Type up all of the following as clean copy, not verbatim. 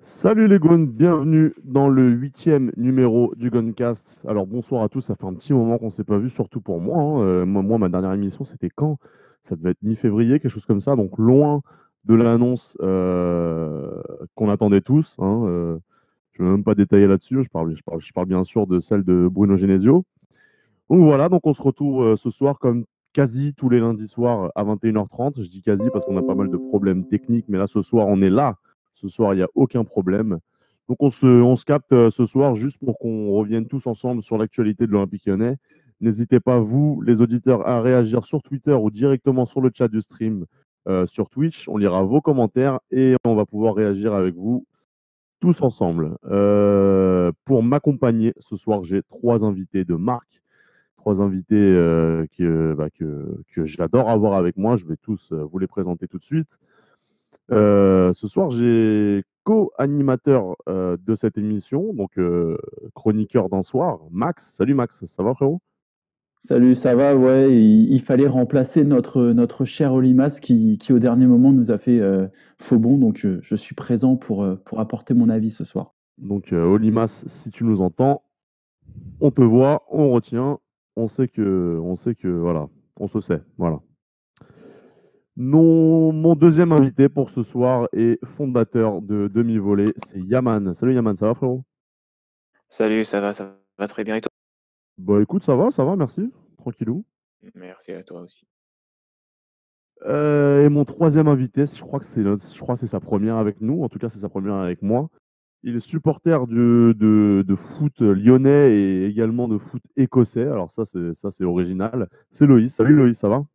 Salut les gones, bienvenue dans le 8e numéro du Guncast. Alors bonsoir à tous, ça fait un petit moment qu'on ne s'est pas vu, surtout pour moi, hein. Moi, ma dernière émission, c'était quand? Ça devait être mi-février, quelque chose comme ça, donc loin de l'annonce qu'on attendait tous, hein. Je ne vais même pas détailler là-dessus, je parle bien sûr de celle de Bruno Genesio. Donc voilà, donc on se retrouve ce soir comme quasi tous les lundis soirs à 21h30. Je dis quasi parce qu'on a pas mal de problèmes techniques, mais là ce soir on est là. Ce soir il n'y a aucun problème. Donc on se capte ce soir juste pour qu'on revienne tous ensemble sur l'actualité de l'Olympique Lyonnais. N'hésitez pas, vous, les auditeurs, à réagir sur Twitter ou directement sur le chat du stream sur Twitch. On lira vos commentaires et on va pouvoir réagir avec vous tous ensemble. Pour m'accompagner ce soir, j'ai trois invités de marque, trois invités que j'adore avoir avec moi. Je vais tous vous les présenter tout de suite. Ce soir, j'ai co-animateur de cette émission, donc chroniqueur d'un soir, Max. Salut Max, ça va frérot? Salut, ça va? Ouais, il fallait remplacer notre cher Olimas qui, au dernier moment, nous a fait faux bond. Donc, je suis présent pour apporter mon avis ce soir. Donc Olimas, si tu nous entends, on te voit, on retient, on sait que voilà, on se sait, voilà. Non, mon deuxième invité pour ce soir est fondateur de Demi-Volée, c'est Yaman. Salut Yaman, ça va frérot? Salut, ça va très bien et toi? Bah écoute, ça va, merci. Tranquillou. Merci à toi aussi. Et mon troisième invité, je crois que c'est sa première avec nous, en tout cas c'est sa première avec moi. Il est supporter de foot lyonnais et également de foot écossais. Alors ça c'est original. C'est Loïs. Salut Loïs, ça va?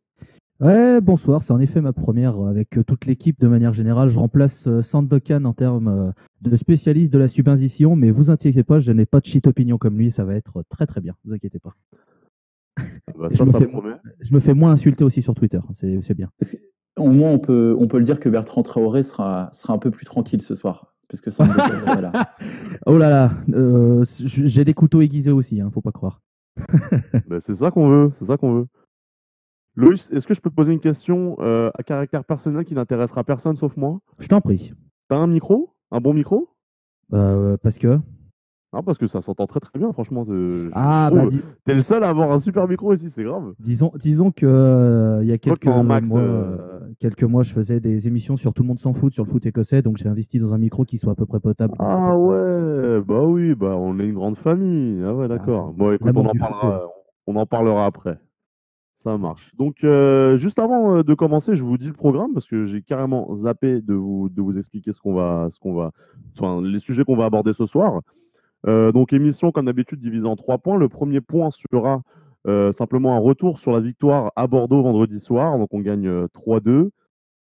Ouais, bonsoir, c'est en effet ma première avec toute l'équipe de manière générale. Je remplace Sandokan en termes de spécialiste de la subposition, mais vous inquiétez pas, je n'ai pas de shit opinion comme lui, ça va être très très bien, vous inquiétez pas. Ah bah Et ça, ça promet. je me fais moins insulter aussi sur Twitter, c'est bien. Au moins, on peut le dire que Bertrand Traoré sera un peu plus tranquille ce soir, puisque Sandokan n'est pas là. Oh là là, j'ai des couteaux aiguisés aussi, hein, faut pas croire. Bah, c'est ça qu'on veut, c'est ça qu'on veut. Loïs, est-ce que je peux te poser une question à caractère personnel qui n'intéressera personne sauf moi? Je t'en prie. T'as un micro? Un bon micro? Parce que... Ah, parce que ça s'entend très très bien, franchement. Je Ah bah trouve. T'es le seul à avoir un super micro ici, c'est grave. disons que il y a Je vois que quand Max. quelques mois, je faisais des émissions sur Tout le monde s'en fout, sur le foot écossais, donc j'ai investi dans un micro qui soit à peu près potable. Donc c'est Ah pour ça. ouais, bah oui, bah on est une grande famille. Ah ouais, Ah, d'accord. Bon, écoute, l'amour du football. on en parlera après. Ça marche. Donc, juste avant de commencer, je vous dis le programme parce que j'ai carrément zappé de vous expliquer enfin, les sujets qu'on va aborder ce soir. Donc, émission comme d'habitude divisée en 3 points. Le premier point sera simplement un retour sur la victoire à Bordeaux vendredi soir. Donc, on gagne 3-2.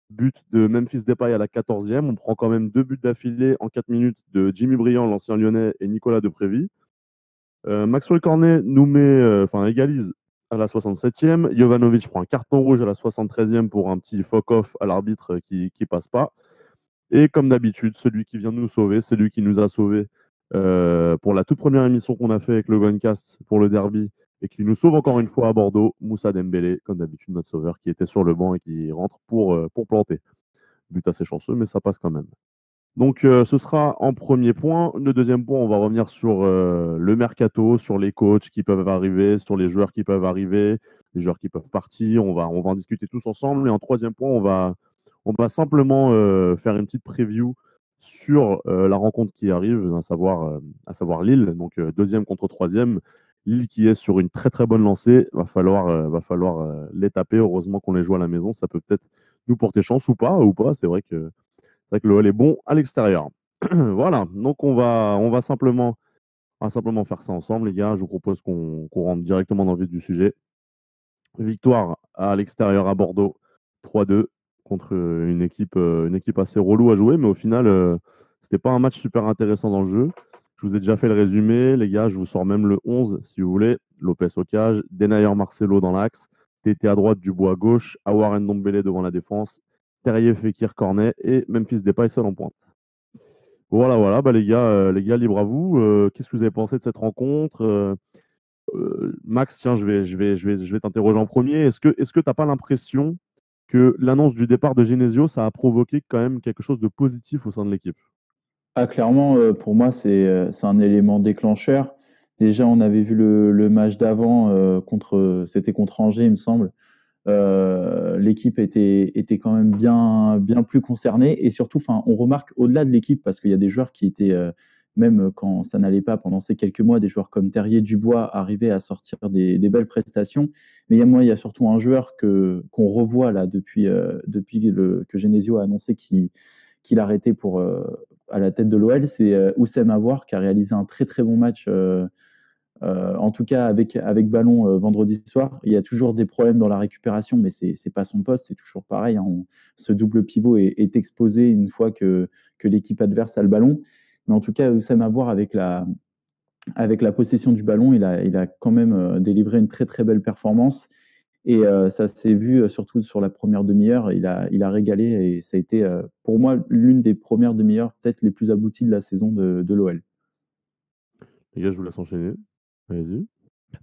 But de Memphis Depay à la 14e. On prend quand même 2 buts d'affilée en 4 minutes de Jimmy Briand, l'ancien lyonnais, et Nicolas Depréville. Maxwell Cornet égalise à la 67e. Jovanovic prend un carton rouge à la 73e pour un petit fuck-off à l'arbitre qui passe pas. Et comme d'habitude, celui qui vient nous sauver, celui qui nous a sauvés pour la toute première émission qu'on a fait avec le Guncast pour le derby et qui nous sauve encore une fois à Bordeaux, Moussa Dembélé, comme d'habitude notre sauveur qui était sur le banc et qui rentre pour planter. But assez chanceux, mais ça passe quand même. Donc, ce sera en premier point. Le deuxième point, on va revenir sur le mercato, sur les coachs qui peuvent arriver, sur les joueurs qui peuvent arriver, les joueurs qui peuvent partir. On va en discuter tous ensemble. Et en troisième point, on va simplement faire une petite preview sur la rencontre qui arrive, à savoir Lille. Donc, deuxième contre troisième. Lille qui est sur une très très bonne lancée. Va falloir les taper. Heureusement qu'on les joue à la maison. Ça peut peut-être nous porter chance ou pas. C'est vrai que l'OL est bon à l'extérieur. Voilà, donc on va simplement faire ça ensemble, les gars. Je vous propose qu'on rentre directement dans le vif du sujet. Victoire à l'extérieur à Bordeaux, 3-2 contre une équipe assez relou à jouer, mais au final, c'était pas un match super intéressant dans le jeu. Je vous ai déjà fait le résumé, les gars. Je vous sors même le 11 si vous voulez. Lopez au cage, Denayer Marcelo dans l'axe, Tété à droite, Dubois à gauche, Aouar Ndombele devant la défense, Terrier, Fekir, Cornet et Memphis Depay seul en pointe. Voilà, voilà, bah les gars, libre à vous. Qu'est-ce que vous avez pensé de cette rencontre? Max, tiens, je vais t'interroger en premier. Est-ce que t'as pas l'impression que l'annonce du départ de Genesio, ça a provoqué quand même quelque chose de positif au sein de l'équipe? Ah, clairement, pour moi, c'est un élément déclencheur. Déjà, on avait vu le match d'avant c'était contre Angers, il me semble. L'équipe était quand même bien plus concernée. Et surtout, on remarque au-delà de l'équipe, parce qu'il y a des joueurs qui étaient, même quand ça n'allait pas pendant ces quelques mois, des joueurs comme Terrier, Dubois arrivaient à sortir des belles prestations. Mais il y a surtout un joueur qu'on revoit là depuis que Genesio a annoncé qu'il arrêtait à la tête de l'OL, c'est Oussem Aouar qui a réalisé un très très bon match. En tout cas, avec ballon vendredi soir, il y a toujours des problèmes dans la récupération, mais c'est pas son poste, c'est toujours pareil. Hein. Ce double pivot est exposé une fois que l'équipe adverse a le ballon. Mais en tout cas, Oussem Aouar, avec la possession du ballon, il a quand même délivré une très très belle performance. Et ça s'est vu surtout sur la première demi-heure. Il a régalé et ça a été pour moi l'une des premières demi-heures peut-être les plus abouties de la saison de l'OL. Les gars, je vous laisse enchaîner. Allez-y.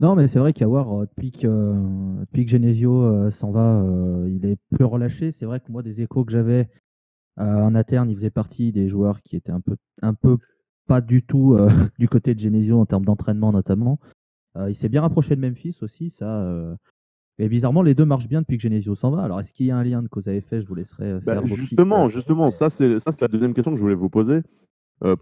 Non, mais c'est vrai qu'Aouar, depuis que Genesio s'en va, il est plus relâché. C'est vrai que moi, des échos que j'avais en interne, il faisait partie des joueurs qui étaient un peu pas du tout du côté de Genesio en termes d'entraînement notamment. Il s'est bien rapproché de Memphis aussi, ça. Et bizarrement, les deux marchent bien depuis que Genesio s'en va. Alors, est-ce qu'il y a un lien de cause à effet? Je vous laisserai faire vos Justement, ça c'est la deuxième question que je voulais vous poser.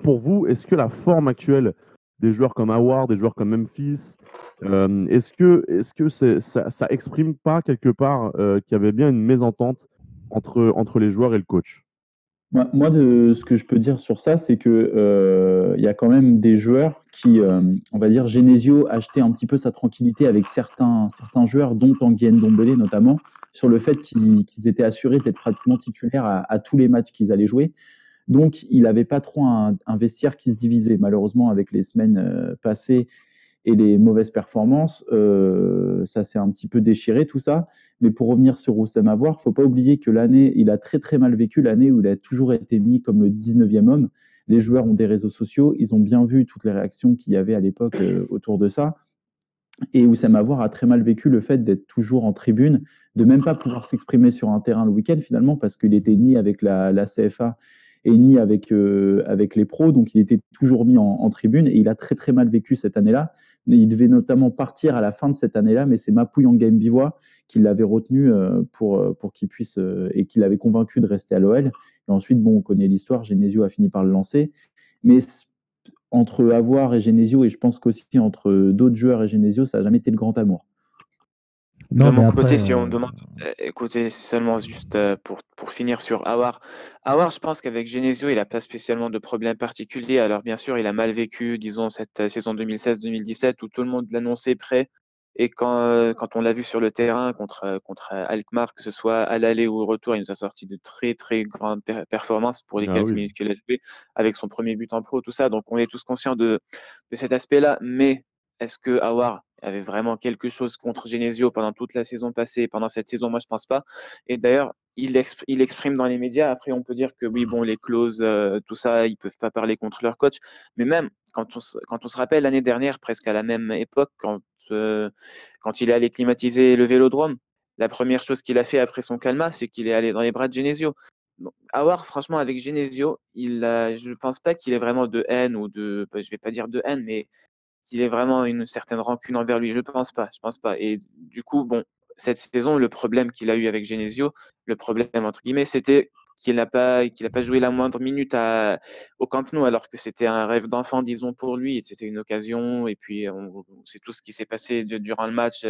Pour vous, est-ce que la forme actuelle des joueurs comme Aouar, des joueurs comme Memphis, est-ce que ça exprime pas quelque part qu'il y avait bien une mésentente entre les joueurs et le coach? Moi, de ce que je peux dire sur ça, c'est que y a quand même des joueurs qui, on va dire, Genesio achetait un petit peu sa tranquillité avec certains joueurs, dont Tanguy Ndombele notamment, sur le fait qu'ils étaient assurés d'être pratiquement titulaires à tous les matchs qu'ils allaient jouer. Donc, il n'avait pas trop un vestiaire qui se divisait. Malheureusement, avec les semaines passées et les mauvaises performances, ça s'est un petit peu déchiré tout ça. Mais pour revenir sur Oussem Aouar, faut pas oublier que il a très très mal vécu l'année où il a toujours été mis comme le 19e homme. Les joueurs ont des réseaux sociaux, ils ont bien vu toutes les réactions qu'il y avait à l'époque autour de ça. Et Oussem Aouar a très mal vécu le fait d'être toujours en tribune, de même pas pouvoir s'exprimer sur un terrain le week-end finalement, parce qu'il était ni avec la CFA et ni avec les pros, donc il était toujours mis en tribune et il a très très mal vécu cette année-là. Il devait notamment partir à la fin de cette année-là, mais c'est Mapouille en game Bivois qui l'avait retenu pour qu'il puisse et qui l'avait convaincu de rester à l'OL. Et ensuite, bon, on connaît l'histoire, Genesio a fini par le lancer. Mais entre Aouar et Genesio, et je pense qu'aussi entre d'autres joueurs et Genesio, ça n'a jamais été le grand amour. De mon côté, si on me demande, écoutez, seulement juste pour finir sur Aouar. Aouar, je pense qu'avec Genesio, il n'a pas spécialement de problème particulier. Alors, bien sûr, il a mal vécu, disons, cette saison 2016-2017 où tout le monde l'annonçait prêt. Et quand on l'a vu sur le terrain contre Alkmaar, que ce soit à l'aller ou au retour, il nous a sorti de très, très grandes performances pour les quelques minutes qu'il a joué, avec son premier but en pro, tout ça. Donc, on est tous conscients de cet aspect-là. Mais est-ce que Aouar avait vraiment quelque chose contre Genesio pendant toute la saison passée, pendant cette saison? Moi, je pense pas. Et d'ailleurs, il exprime dans les médias. Après, on peut dire que oui, bon, les clauses, tout ça, ils peuvent pas parler contre leur coach. Mais même quand on se rappelle l'année dernière, presque à la même époque, quand il est allé climatiser le Vélodrome, la première chose qu'il a fait après son calma, c'est qu'il est allé dans les bras de Genesio. Aouar, franchement, avec Genesio, je pense pas qu'il ait vraiment de haine ou je vais pas dire de haine, mais qu'il ait vraiment une certaine rancune envers lui. Je pense pas. Et du coup, bon, cette saison, le problème qu'il a eu avec Genesio, le problème entre guillemets, c'était qu'il n'a pas joué la moindre minute au Camp Nou, alors que c'était un rêve d'enfant, disons, pour lui. C'était une occasion. Et puis, on sait tout ce qui s'est passé durant le match,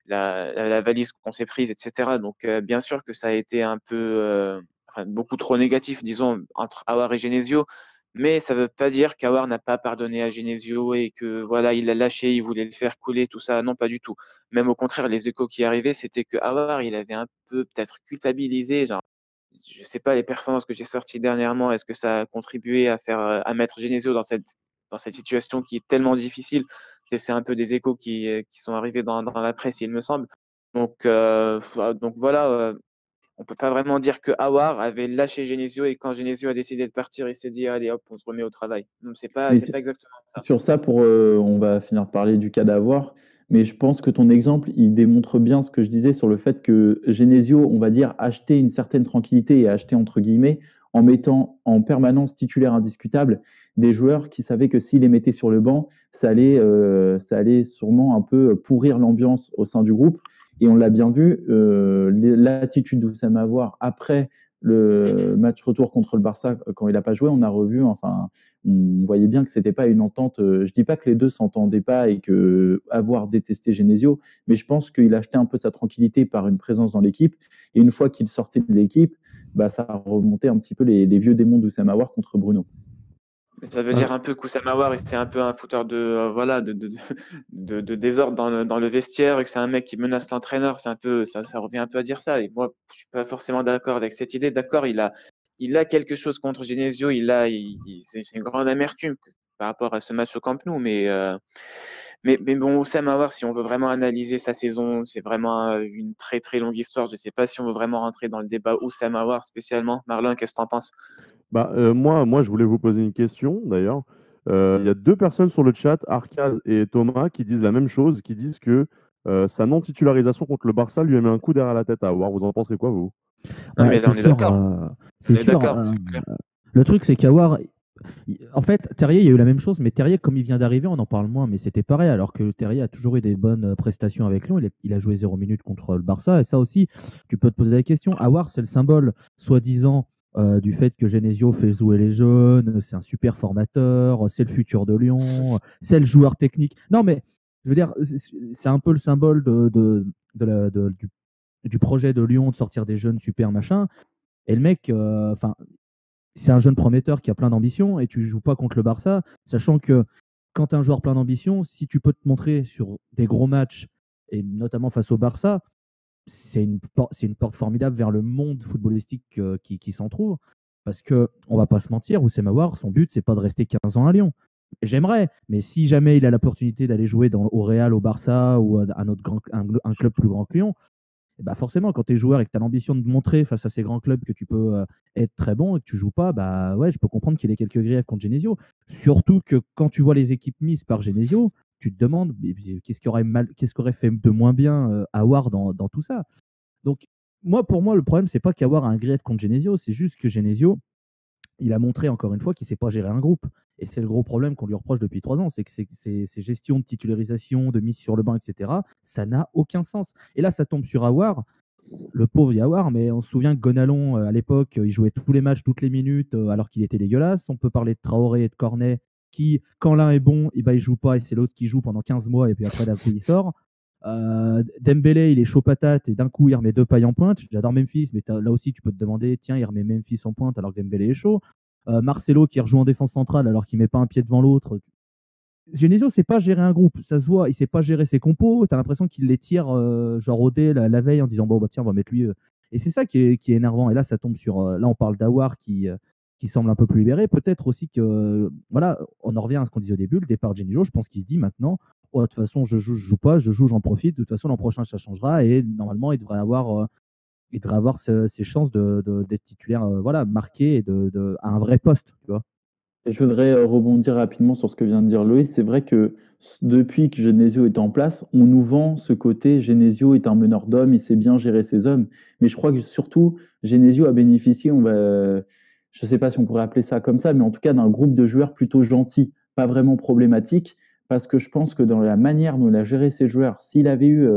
la valise qu'on s'est prise, etc. Donc, bien sûr que ça a été un peu, beaucoup trop négatif, disons, entre Aouar et Genesio. Mais ça ne veut pas dire qu'Aouar n'a pas pardonné à Genesio et que voilà, il l'a lâché, il voulait le faire couler, tout ça. Non, pas du tout. Même au contraire, les échos qui arrivaient, c'était que Aouar, il avait un peu peut-être culpabilisé. Genre, je sais pas, les performances que j'ai sorties dernièrement, est-ce que ça a contribué à mettre Genesio dans cette situation qui est tellement difficile? C'est un peu des échos qui sont arrivés dans la presse, il me semble. Donc voilà, on peut pas vraiment dire que Aouar avait lâché Genesio et quand Genesio a décidé de partir, il s'est dit allez hop, on se remet au travail. C'est pas exactement ça. Sur ça, on va finir de parler du cas d'Aouar. Mais je pense que ton exemple, il démontre bien ce que je disais sur le fait que Genesio, on va dire, achetait une certaine tranquillité et achetait entre guillemets en mettant en permanence titulaire indiscutable des joueurs qui savaient que s'ils les mettaient sur le banc, ça allait sûrement un peu pourrir l'ambiance au sein du groupe. Et on l'a bien vu, l'attitude d'Oussama Aouar après le match retour contre le Barça, quand il n'a pas joué, on a revu, enfin, on voyait bien que c'était pas une entente. Je dis pas que les deux s'entendaient pas et que avoir détesté Genesio, mais je pense qu'il achetait un peu sa tranquillité par une présence dans l'équipe. Et une fois qu'il sortait de l'équipe, bah, ça a remonté un petit peu les vieux démons d'Oussama Aouar contre Bruno. Ça veut dire un peu qu'Oussama Aouar, c'est un peu un fouteur de désordre dans le vestiaire et que c'est un mec qui menace l'entraîneur. C'est un peu, ça revient un peu à dire ça. Et moi, je suis pas forcément d'accord avec cette idée. D'accord, il a quelque chose contre Genesio. C'est une grande amertume par rapport à ce match au Camp Nou. Mais bon, Oussama Aouar, si on veut vraiment analyser sa saison, c'est vraiment une très très longue histoire. Je ne sais pas si on veut vraiment rentrer dans le débat Oussama Aouar spécialement. Marlon, qu'est-ce que tu en penses? Moi, je voulais vous poser une question d'ailleurs. Il y a deux personnes sur le chat, Arcaz et Thomas, qui disent la même chose, qui disent que sa non-titularisation contre le Barça lui a mis un coup derrière la tête à avoir. Vous en pensez quoi, vous? Non, mais là, on est d'accord. C'est sûr. Le truc, c'est qu'Aouar, en fait, Terrier, il y a eu la même chose, mais Terrier, comme il vient d'arriver, on en parle moins, mais c'était pareil, alors que Terrier a toujours eu des bonnes prestations avec Lyon. Il a joué 0 minutes contre le Barça, et ça aussi, tu peux te poser la question. Aouar, c'est le symbole, soi-disant, du fait que Genesio fait jouer les jeunes, c'est un super formateur, c'est le futur de Lyon, c'est le joueur technique. Non, mais je veux dire, c'est un peu le symbole du projet de Lyon de sortir des jeunes super machin. Et le mec, c'est un jeune prometteur qui a plein d'ambition et tu joues pas contre le Barça, sachant que quand tu es un joueur plein d'ambition, si tu peux te montrer sur des gros matchs, et notamment face au Barça, c'est une porte formidable vers le monde footballistique qui s'en trouve. Parce que, on va pas se mentir, Oussama Aouar, son but, c'est pas de rester 15 ans à Lyon. J'aimerais, mais si jamais il a l'opportunité d'aller jouer au Real, au Barça ou à un club plus grand que Lyon, et bah forcément, quand tu es joueur et que tu as l'ambition de montrer face à ces grands clubs que tu peux être très bon et que tu joues pas, bah ouais, je peux comprendre qu'il ait quelques griefs contre Genesio. Surtout que quand tu vois les équipes mises par Genesio, tu te demandes qu'est-ce qu'aurait fait de moins bien Aouar dans tout ça. Donc, pour moi, le problème, c'est pas qu'Aouar a un grief contre Genesio, c'est juste que Genesio, il a montré encore une fois qu'il ne sait pas gérer un groupe. Et c'est le gros problème qu'on lui reproche depuis 3 ans, c'est que ces gestions de titularisation, de mise sur le banc, etc., ça n'a aucun sens. Et là, ça tombe sur Aouar, le pauvre Aouar, mais on se souvient que Gonalon, à l'époque, il jouait tous les matchs, toutes les minutes, alors qu'il était dégueulasse. On peut parler de Traoré et de Cornet, qui, quand l'un est bon, il ne joue pas, et c'est l'autre qui joue pendant 15 mois, et puis après, d'un coup, il sort. Dembélé, il est chaud patate, et d'un coup, il remet 2 pailles en pointe. J'adore Memphis, mais là aussi, tu peux te demander, tiens, il remet Memphis en pointe alors que Dembélé est chaud. Marcelo qui rejoue en défense centrale alors qu'il met pas un pied devant l'autre. Genesio sait pas gérer un groupe, ça se voit, il sait pas gérer ses compos, tu as l'impression qu'il les tire genre au dé la veille en disant bon bah tiens on va mettre lui. Et c'est ça qui est énervant. Et là ça tombe sur là on parle d'Aouar qui semble un peu plus libéré. Peut-être aussi que voilà, on en revient à ce qu'on disait au début, le départ de Genesio, je pense qu'il se dit maintenant oh, de toute façon je joue pas, j'en profite, de toute façon l'an prochain ça changera et normalement il devrait avoir ses chances d'être titulaire marqué et à un vrai poste, tu vois. Et je voudrais rebondir rapidement sur ce que vient de dire Loïs. C'est vrai que depuis que Genesio est en place, on nous vend ce côté Genesio est un meneur d'hommes, il sait bien gérer ses hommes. Mais je crois que surtout, Genesio a bénéficié, je ne sais pas si on pourrait appeler ça comme ça, mais en tout cas d'un groupe de joueurs plutôt gentils, pas vraiment problématiques, parce que je pense que dans la manière dont il a géré ses joueurs, s'il avait eu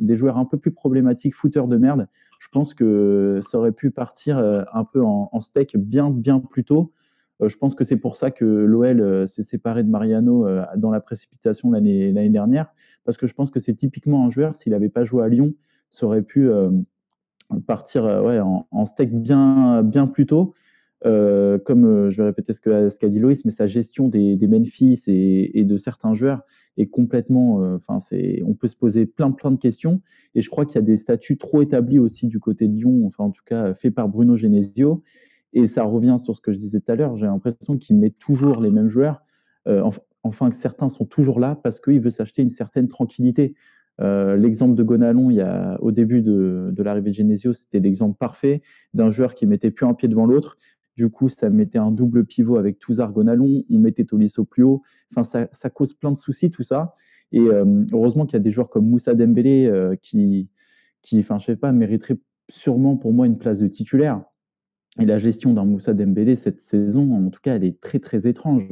des joueurs un peu plus problématiques, fouteurs de merde, je pense que ça aurait pu partir un peu en steak bien plus tôt. Je pense que c'est pour ça que l'OL s'est séparé de Mariano dans la précipitation l'année dernière, parce que je pense que c'est typiquement un joueur, s'il n'avait pas joué à Lyon, ça aurait pu partir en steak bien plus tôt. Comme je vais répéter ce qu'a dit Loïs, mais sa gestion des Memphis et de certains joueurs est complètement. On peut se poser plein de questions. Et je crois qu'il y a des statuts trop établis aussi du côté de Lyon, enfin en tout cas fait par Bruno Genesio. Et ça revient sur ce que je disais tout à l'heure. J'ai l'impression qu'il met toujours les mêmes joueurs. Enfin, que certains sont toujours là parce qu'il veut s'acheter une certaine tranquillité. L'exemple de Gonalon, au début de l'arrivée de Genesio, c'était l'exemple parfait d'un joueur qui mettait plus un pied devant l'autre. Du coup, ça mettait un double pivot avec Touzard Gonalon. On mettait Tolisso plus haut. Enfin, ça cause plein de soucis, tout ça. Et heureusement qu'il y a des joueurs comme Moussa Dembélé qui, enfin, je sais pas, mériterait sûrement pour moi une place de titulaire. Et la gestion d'un Moussa Dembélé cette saison, en tout cas, elle est très très étrange.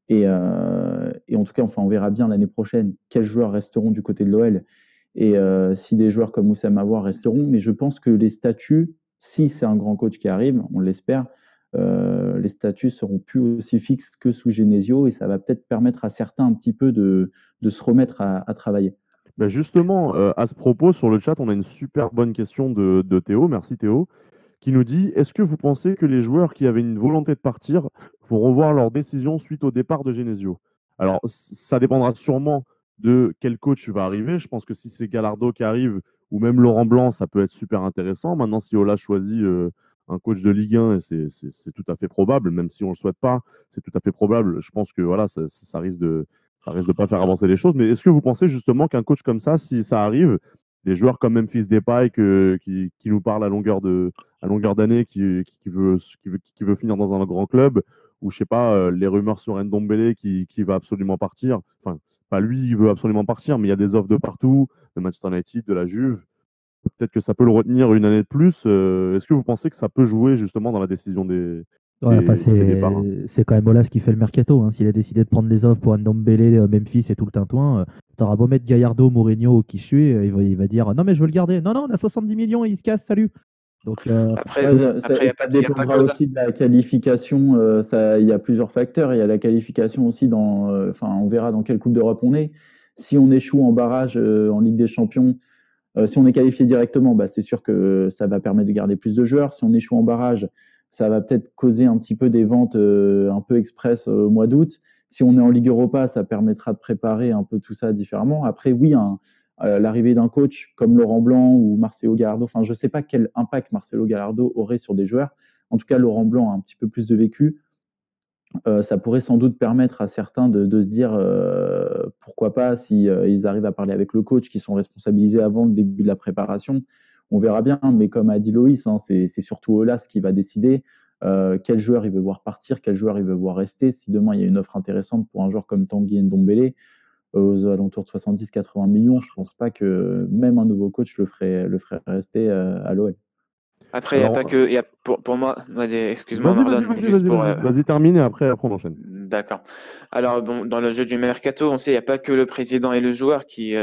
Et en tout cas, enfin, on verra bien l'année prochaine quels joueurs resteront du côté de l'OL et si des joueurs comme Moussa Maouar resteront. Mais je pense que les statuts, si c'est un grand coach qui arrive, on l'espère, les statuts seront plus aussi fixes que sous Genesio et ça va peut-être permettre à certains un petit peu de se remettre à travailler. Ben justement, à ce propos, sur le chat, on a une super bonne question de Théo. Merci Théo, qui nous dit: est-ce que vous pensez que les joueurs qui avaient une volonté de partir vont revoir leur décision suite au départ de Genesio? Alors, ça dépendra sûrement de quel coach va arriver. Je pense que si c'est Gallardo qui arrive, ou même Laurent Blanc, ça peut être super intéressant. Maintenant, si Ola choisit un coach de Ligue 1, et c'est tout à fait probable, même si on ne le souhaite pas, c'est tout à fait probable. Je pense que voilà, ça risque de pas faire avancer les choses. Mais est-ce que vous pensez justement qu'un coach comme ça, si ça arrive, des joueurs comme Memphis Depay qui nous parlent à longueur d'année, qui veut finir dans un grand club, ou je sais pas, les rumeurs sur Ndombele qui va absolument partir. Enfin, pas lui, il veut absolument partir, mais il y a des offres de partout, de Manchester United, de la Juve. Peut-être que ça peut le retenir une année de plus. Est-ce que vous pensez que ça peut jouer justement dans la décision des enfin, départs, hein? c'est quand même Olas qui fait le mercato. Hein. S'il a décidé de prendre les offres pour Ndombele, Memphis et tout le tintouin, t'auras beau mettre Gallardo, Mourinho, qui suit, il va dire non mais je veux le garder. Non, on a 70 millions et il se casse, salut. Donc, Après, ça dépendra aussi de la qualification. Il y a plusieurs facteurs. Il y a la qualification aussi enfin, on verra dans quelle Coupe d'Europe on est. Si on échoue en barrage en Ligue des Champions, si on est qualifié directement, bah, c'est sûr que ça va permettre de garder plus de joueurs. Si on échoue en barrage, ça va peut-être causer un petit peu des ventes un peu express au mois d'août. Si on est en Ligue Europa, ça permettra de préparer un peu tout ça différemment. Après, oui, l'arrivée d'un coach comme Laurent Blanc ou Marcelo Gallardo, enfin, je ne sais pas quel impact Marcelo Gallardo aurait sur des joueurs. En tout cas, Laurent Blanc a un petit peu plus de vécu. Ça pourrait sans doute permettre à certains de se dire pourquoi pas si ils arrivent à parler avec le coach, qui sont responsabilisés avant le début de la préparation. On verra bien, mais comme a dit Loïs, hein, c'est surtout Olas qui va décider quel joueur il veut voir partir, quel joueur il veut voir rester. Si demain il y a une offre intéressante pour un joueur comme Tanguy Ndombele, aux alentours de 70-80 millions, je ne pense pas que même un nouveau coach le ferait rester à l'OL. Après, il n'y a pas que. Pour moi, excuse-moi, Marlon. Vas-y, termine et après on enchaîne. D'accord. Alors, bon, dans le jeu du mercato, on sait qu'il n'y a pas que le président et le joueur qui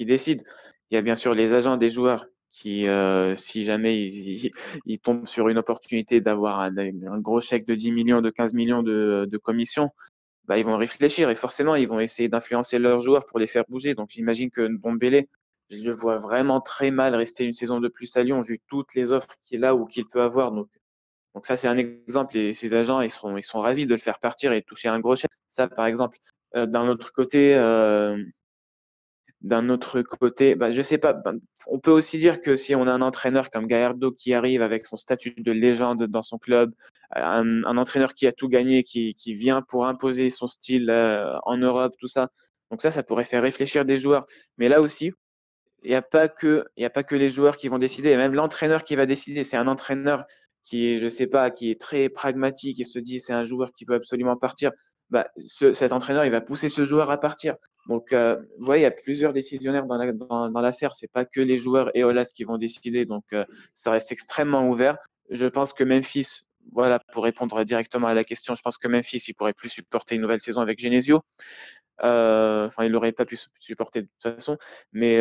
décident. Il y a bien sûr les agents des joueurs qui, si jamais ils tombent sur une opportunité d'avoir un gros chèque de 10 millions, de 15 millions de commission, bah, ils vont réfléchir et forcément, ils vont essayer d'influencer leurs joueurs pour les faire bouger. Donc, j'imagine que Ndombele, je le vois vraiment très mal rester une saison de plus à Lyon, vu toutes les offres qu'il a ou qu'il peut avoir. Donc ça, c'est un exemple. Et ces agents, ils sont ravis de le faire partir et de toucher un gros chèque. Ça, par exemple. D'un autre côté, bah, je sais pas. On peut aussi dire que si on a un entraîneur comme Gallardo qui arrive avec son statut de légende dans son club, un entraîneur qui a tout gagné, qui vient pour imposer son style en Europe, tout ça. Donc ça pourrait faire réfléchir des joueurs. Mais là aussi, il n'y a pas que les joueurs qui vont décider, et même l'entraîneur qui va décider. C'est un entraîneur qui est, je sais pas, qui est très pragmatique et se dit c'est un joueur qui veut absolument partir. Bah, cet entraîneur, il va pousser ce joueur à partir. Donc, vous voyez, il y a plusieurs décisionnaires dans l'affaire. C'est pas que les joueurs et Olas qui vont décider. Donc, ça reste extrêmement ouvert. Je pense que Memphis, voilà, pour répondre directement à la question, je pense que Memphis, il pourrait plus supporter une nouvelle saison avec Genesio. Enfin, il n'aurait pas pu supporter de toute façon. Mais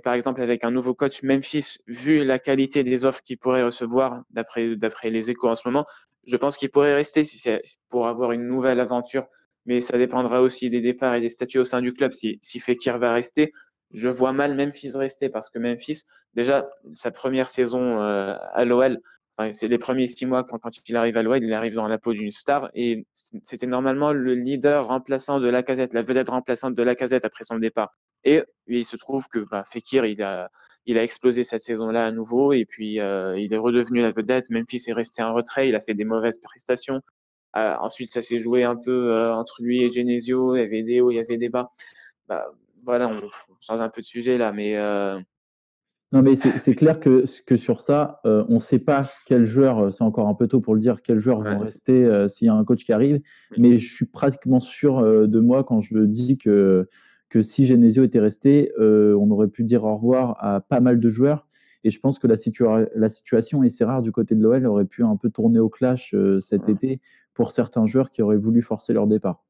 par exemple, avec un nouveau coach, Memphis, vu la qualité des offres qu'il pourrait recevoir, d'après les échos en ce moment, je pense qu'il pourrait rester si c'est pour avoir une nouvelle aventure. Mais ça dépendra aussi des départs et des statuts au sein du club. Si Fekir va rester, je vois mal Memphis rester parce que Memphis, déjà, sa première saison à l'OL, enfin, c'est les premiers 6 mois quand il arrive à l'OL, il arrive dans la peau d'une star et c'était normalement le leader remplaçant de Lacazette, la vedette remplaçante de Lacazette après son départ. Et il se trouve que Fekir, il a explosé cette saison-là à nouveau et puis il est redevenu la vedette. Memphis est resté en retrait, il a fait des mauvaises prestations. Ensuite, ça s'est joué un peu entre lui et Genesio, il y avait des hauts, il y avait des bas. Voilà, on change un peu de sujet là, mais non, mais c'est clair que sur ça, on ne sait pas quels joueurs, c'est encore un peu tôt pour le dire, quels joueurs vont rester s'il y a un coach qui arrive. Mais je suis pratiquement sûr de moi quand je dis que que si Genesio était resté, on aurait pu dire au revoir à pas mal de joueurs. Et je pense que la situation, et c'est rare du côté de l'OL, aurait pu un peu tourner au clash cet été pour certains joueurs qui auraient voulu forcer leur départ.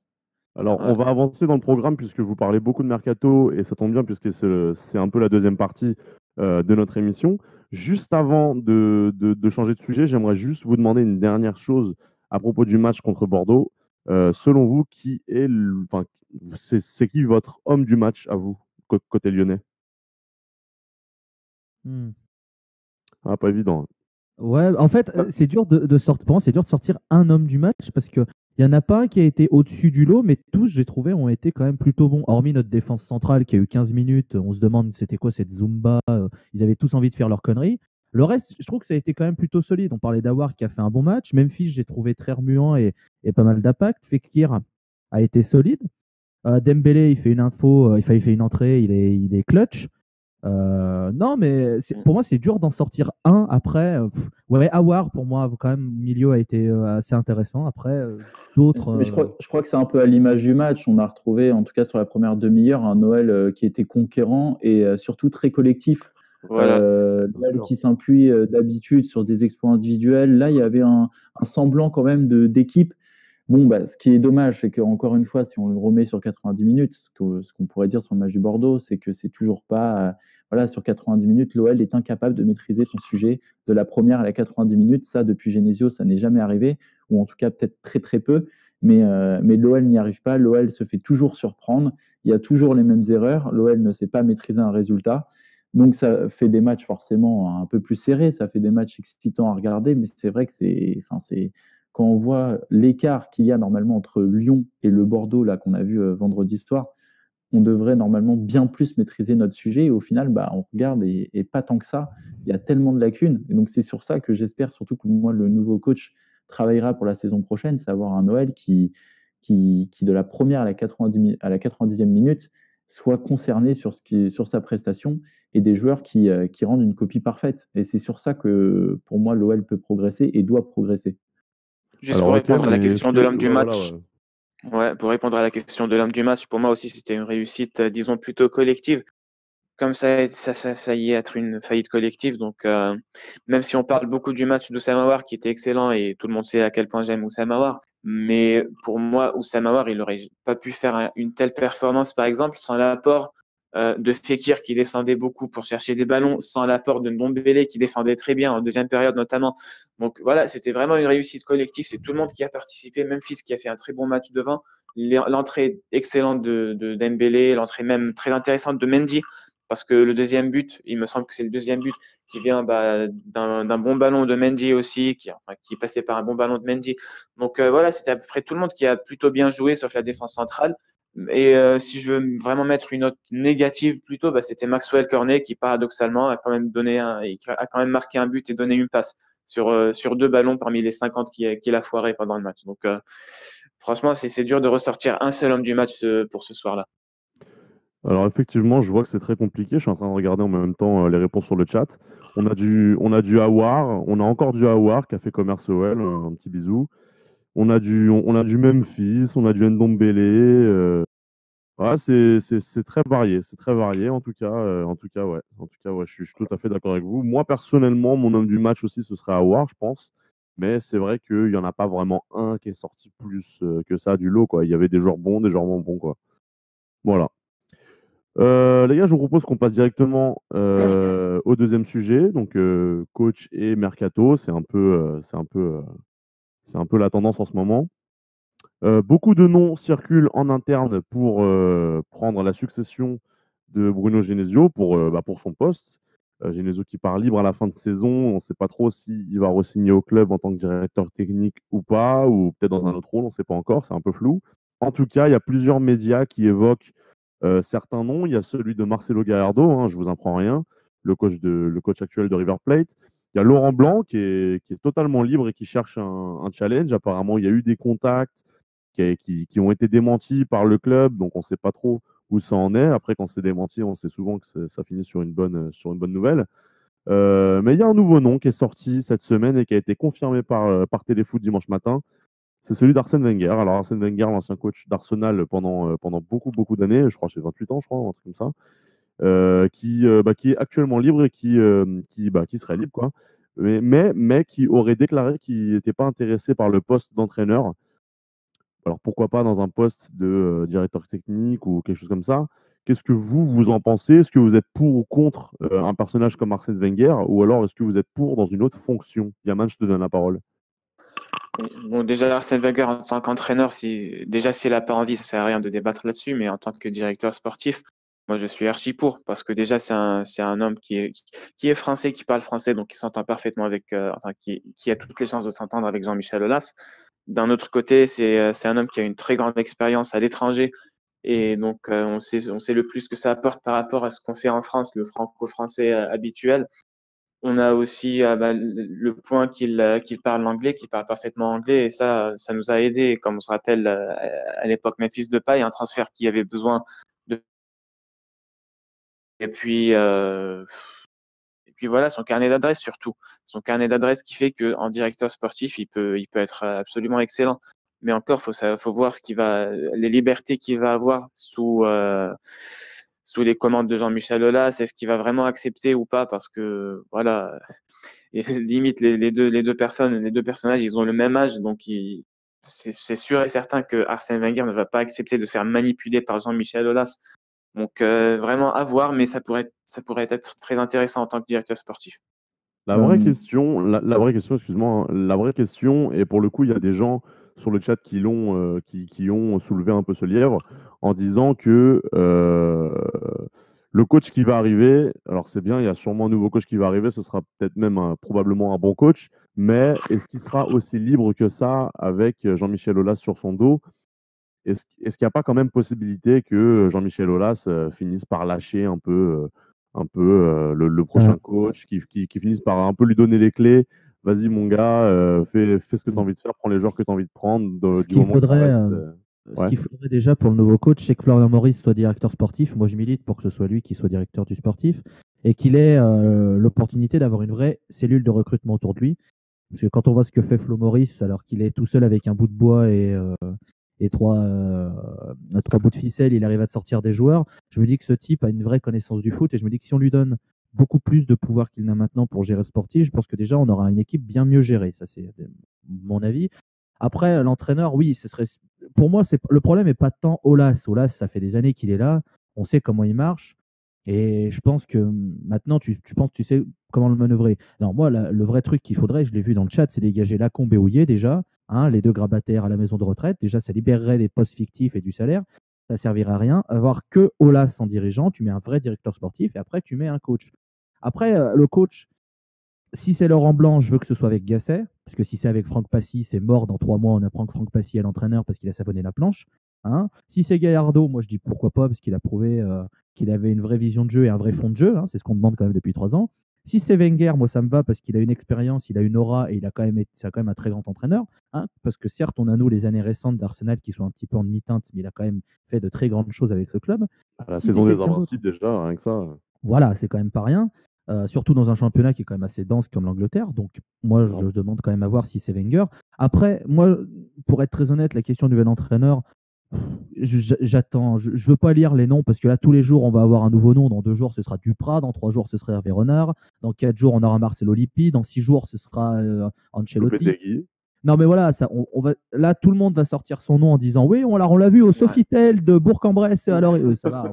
Alors, on va avancer dans le programme puisque vous parlez beaucoup de mercato et ça tombe bien puisque c'est un peu la deuxième partie de notre émission. Juste avant de changer de sujet, j'aimerais juste vous demander une dernière chose à propos du match contre Bordeaux. Selon vous, c'est qui votre homme du match à vous, côté lyonnais? Ah, pas évident. Ouais, en fait, c'est dur de sortir. Pour moi, c'est dur de sortir un homme du match parce que il y en a pas un qui a été au-dessus du lot, mais tous, j'ai trouvé, ont été quand même plutôt bons. Hormis notre défense centrale qui a eu 15 minutes, on se demande c'était quoi cette Zumba. Ils avaient tous envie de faire leur conneries. Le reste, je trouve que ça a été quand même plutôt solide. On parlait d'Awar qui a fait un bon match. Memphis, j'ai trouvé très remuant et pas mal d'impact. Fekir a été solide. Dembélé, il fait une info, il fait une entrée, il est clutch. Non, mais pour moi, c'est dur d'en sortir un. Après, ouais, Awar, pour moi, quand même, au milieu a été assez intéressant. Après, d'autres. Mais je crois que c'est un peu à l'image du match. On a retrouvé, en tout cas sur la première demi-heure, un Noël qui était conquérant et surtout très collectif. Voilà. Noël qui s'appuie d'habitude sur des exploits individuels. Là, il y avait un semblant quand même d'équipe. Bon, ce qui est dommage, c'est qu'encore une fois, si on le remet sur 90 minutes, ce qu'on pourrait dire sur le match du Bordeaux, c'est que c'est toujours pas. Voilà, sur 90 minutes, l'OL est incapable de maîtriser son sujet de la première à la 90 minutes. Ça, depuis Genesio, ça n'est jamais arrivé, ou en tout cas peut-être très très peu. Mais l'OL n'y arrive pas. L'OL se fait toujours surprendre. Il y a toujours les mêmes erreurs. L'OL ne sait pas maîtriser un résultat. Donc, ça fait des matchs forcément un peu plus serrés. Ça fait des matchs excitants à regarder. Mais c'est vrai que quand on voit l'écart qu'il y a normalement entre Lyon et le Bordeaux là qu'on a vu vendredi soir, on devrait normalement bien plus maîtriser notre sujet. Et au final, on regarde et pas tant que ça. Il y a tellement de lacunes. Et donc, c'est sur ça que j'espère surtout que moi, le nouveau coach travaillera pour la saison prochaine, c'est avoir un Noël qui de la première à la 90e minute, soit concerné sur sa prestation et des joueurs qui rendent une copie parfaite. Et c'est sur ça que, pour moi, l'OL peut progresser et doit progresser. Juste pour répondre à la question de l'homme du match. Ouais, pour répondre à la question de l'homme du match, pour moi aussi, c'était une réussite, disons, plutôt collective. Comme ça a failli être une faillite collective. Donc, même si on parle beaucoup du match d'Oussama Aouar, qui était excellent, et tout le monde sait à quel point j'aime Oussama Aouar, mais pour moi, Oussama Aouar, il n'aurait pas pu faire une telle performance, par exemple, sans l'apport de Fekir, qui descendait beaucoup pour chercher des ballons, sans l'apport de Ndombele, qui défendait très bien en deuxième période notamment. Donc voilà, c'était vraiment une réussite collective. C'est tout le monde qui a participé, Memphis qui a fait un très bon match devant, l'entrée excellente de Dembélé, l'entrée même très intéressante de Mendy, parce que le deuxième but, il me semble que c'est le deuxième but qui vient d'un bon ballon de Mendy aussi, qui est passé par un bon ballon de Mendy. Donc voilà, c'était à peu près tout le monde qui a plutôt bien joué, sauf la défense centrale. Et si je veux vraiment mettre une note négative plutôt, c'était Maxwell Cornet qui paradoxalement a quand même marqué un but et donné une passe sur 2 ballons parmi les 50 qu'il a foiré pendant le match. Donc franchement, c'est dur de ressortir un seul homme du match pour ce soir-là. Alors effectivement, je vois que c'est très compliqué. Je suis en train de regarder en même temps les réponses sur le chat. On a du Aouar, on a encore du Aouar qui a fait commerce OL, un petit bisou. On a du Memphis, on a du Ndombele. C'est très varié, en tout cas, ouais. Je suis tout à fait d'accord avec vous. Moi personnellement, mon homme du match aussi, ce serait Aouar, je pense. Mais c'est vrai qu'il n'y en a pas vraiment un qui est sorti plus que ça du lot, quoi. Il y avait des joueurs bons, des joueurs moins bons, quoi. Voilà. Les gars, je vous propose qu'on passe directement au deuxième sujet, donc coach et mercato. C'est un peu la tendance en ce moment. Beaucoup de noms circulent en interne pour prendre la succession de Bruno Genesio pour son poste. Genesio qui part libre à la fin de saison. On ne sait pas trop s'il va re-signer au club en tant que directeur technique ou pas, ou peut-être dans un autre rôle, on ne sait pas encore, c'est un peu flou. En tout cas, il y a plusieurs médias qui évoquent certains noms. Il y a celui de Marcelo Gallardo, hein, je ne vous apprends rien, le coach actuel de River Plate. Il y a Laurent Blanc qui est totalement libre et qui cherche un challenge. Apparemment, il y a eu des contacts qui ont été démentis par le club, donc on ne sait pas trop où ça en est. Après, quand c'est démenti, on sait souvent que ça finit sur une bonne nouvelle. Mais il y a un nouveau nom qui est sorti cette semaine et qui a été confirmé par Téléfoot dimanche matin. c'est celui d'Arsène Wenger. Alors Arsène Wenger, l'ancien coach d'Arsenal pendant beaucoup d'années, je crois, j'ai 28 ans, je crois, un truc comme ça, qui est actuellement libre et qui serait libre, quoi. Mais qui aurait déclaré qu'il n'était pas intéressé par le poste d'entraîneur. Alors pourquoi pas dans un poste de directeur technique ou quelque chose comme ça. Qu'est-ce que vous en pensez? Est-ce que vous êtes pour ou contre un personnage comme Arsène Wenger, ou alors est-ce que vous êtes pour dans une autre fonction? Yaman, je te donne la parole. Bon, déjà, Arsène Wenger, en tant qu'entraîneur, déjà, s'il n'a pas envie, ça ne sert à rien de débattre là-dessus, mais en tant que directeur sportif, moi, je suis archi pour, parce que déjà, c'est un homme qui est français, qui parle français, donc qui s'entend parfaitement avec, qui a toutes les chances de s'entendre avec Jean-Michel Aulas. D'un autre côté, c'est un homme qui a une très grande expérience à l'étranger, et donc, on sait le plus que ça apporte par rapport à ce qu'on fait en France, le franco-français habituel. On a aussi le point qu'il parle l'anglais, qu'il parle parfaitement anglais, et ça nous a aidé, comme on se rappelle à l'époque Memphis Depay, un transfert qui avait besoin de. Et puis voilà, son carnet d'adresses surtout, son carnet d'adresses qui fait que en directeur sportif, il peut être absolument excellent. Mais encore, faut voir les libertés qu'il va avoir sous les commandes de Jean-Michel Aulas, est-ce qu'il va vraiment accepter ou pas, parce que voilà. Et limite, les deux personnages, ils ont le même âge, donc c'est sûr et certain que Arsène Wenger ne va pas accepter de se faire manipuler par Jean-Michel Aulas. Donc vraiment à voir, mais ça pourrait être très intéressant en tant que directeur sportif. La vraie question, excuse-moi, la vraie question, et pour le coup, il y a des gens sur le chat qui ont soulevé un peu ce lièvre en disant que le coach qui va arriver, alors c'est bien, il y a sûrement un nouveau coach qui va arriver, ce sera peut-être même probablement un bon coach, mais est-ce qu'il sera aussi libre que ça avec Jean-Michel Aulas sur son dos? Est-ce qu'il n'y a pas quand même possibilité que Jean-Michel Aulas finisse par lâcher un peu le prochain coach, qui finisse par un peu lui donner les clés? Vas-y mon gars, fais ce que tu as envie de faire, prends les joueurs que tu as envie de prendre. Ce qu'il faudrait déjà pour le nouveau coach, c'est que Florian Maurice soit directeur sportif. Moi, je milite pour que ce soit lui qui soit directeur du sportif et qu'il ait l'opportunité d'avoir une vraie cellule de recrutement autour de lui. Parce que quand on voit ce que fait Flo Maurice, alors qu'il est tout seul avec un bout de bois et trois bouts de ficelle, il arrive à te sortir des joueurs. Je me dis que ce type a une vraie connaissance du foot et je me dis que si on lui donne beaucoup plus de pouvoir qu'il n'a maintenant pour gérer le sportif, je pense que déjà on aura une équipe bien mieux gérée. Ça, c'est mon avis. Après, l'entraîneur, oui, ce serait. Pour moi, le problème n'est pas tant Aulas. Aulas, ça fait des années qu'il est là. On sait comment il marche. Et je pense que maintenant, tu penses que tu sais comment le manœuvrer. Alors moi, le vrai truc qu'il faudrait, je l'ai vu dans le chat, c'est dégager Lacombe et Houillet déjà, hein, les deux grabataires à la maison de retraite. Déjà, ça libérerait des postes fictifs et du salaire. Ça servirait à rien. Avoir que Aulas en dirigeant, tu mets un vrai directeur sportif et après, tu mets un coach. Après, le coach, si c'est Laurent Blanc, je veux que ce soit avec Gasset, parce que si c'est avec Franck Passy, c'est mort. Dans 3 mois, on apprend que Franck Passy est l'entraîneur parce qu'il a savonné la planche. Hein. Si c'est Gallardo, moi je dis pourquoi pas, parce qu'il a prouvé qu'il avait une vraie vision de jeu et un vrai fond de jeu. Hein. C'est ce qu'on demande quand même depuis 3 ans. Si c'est Wenger, moi ça me va parce qu'il a une expérience, il a une aura et c'est quand même un très grand entraîneur. Hein. Parce que certes, on a nous les années récentes d'Arsenal qui sont un petit peu en demi-teinte, mais il a quand même fait de très grandes choses avec ce club. La saison des Invincibles déjà, rien que ça. Voilà, c'est quand même pas rien. Surtout dans un championnat qui est quand même assez dense comme l'Angleterre. Donc, moi, je demande quand même à voir si c'est Wenger. Après, moi, pour être très honnête, la question du nouvel entraîneur, j'attends. Je ne veux pas lire les noms parce que là, tous les jours, on va avoir un nouveau nom. Dans 2 jours, ce sera Duprat. Dans 3 jours, ce sera Hervé Renard. Dans 4 jours, on aura Marcelo Lippi. Dans 6 jours, ce sera Ancelotti. Non, mais voilà, là, tout le monde va sortir son nom en disant oui, on l'a vu au Sofitel de Bourg-en-Bresse. Alors, ça va.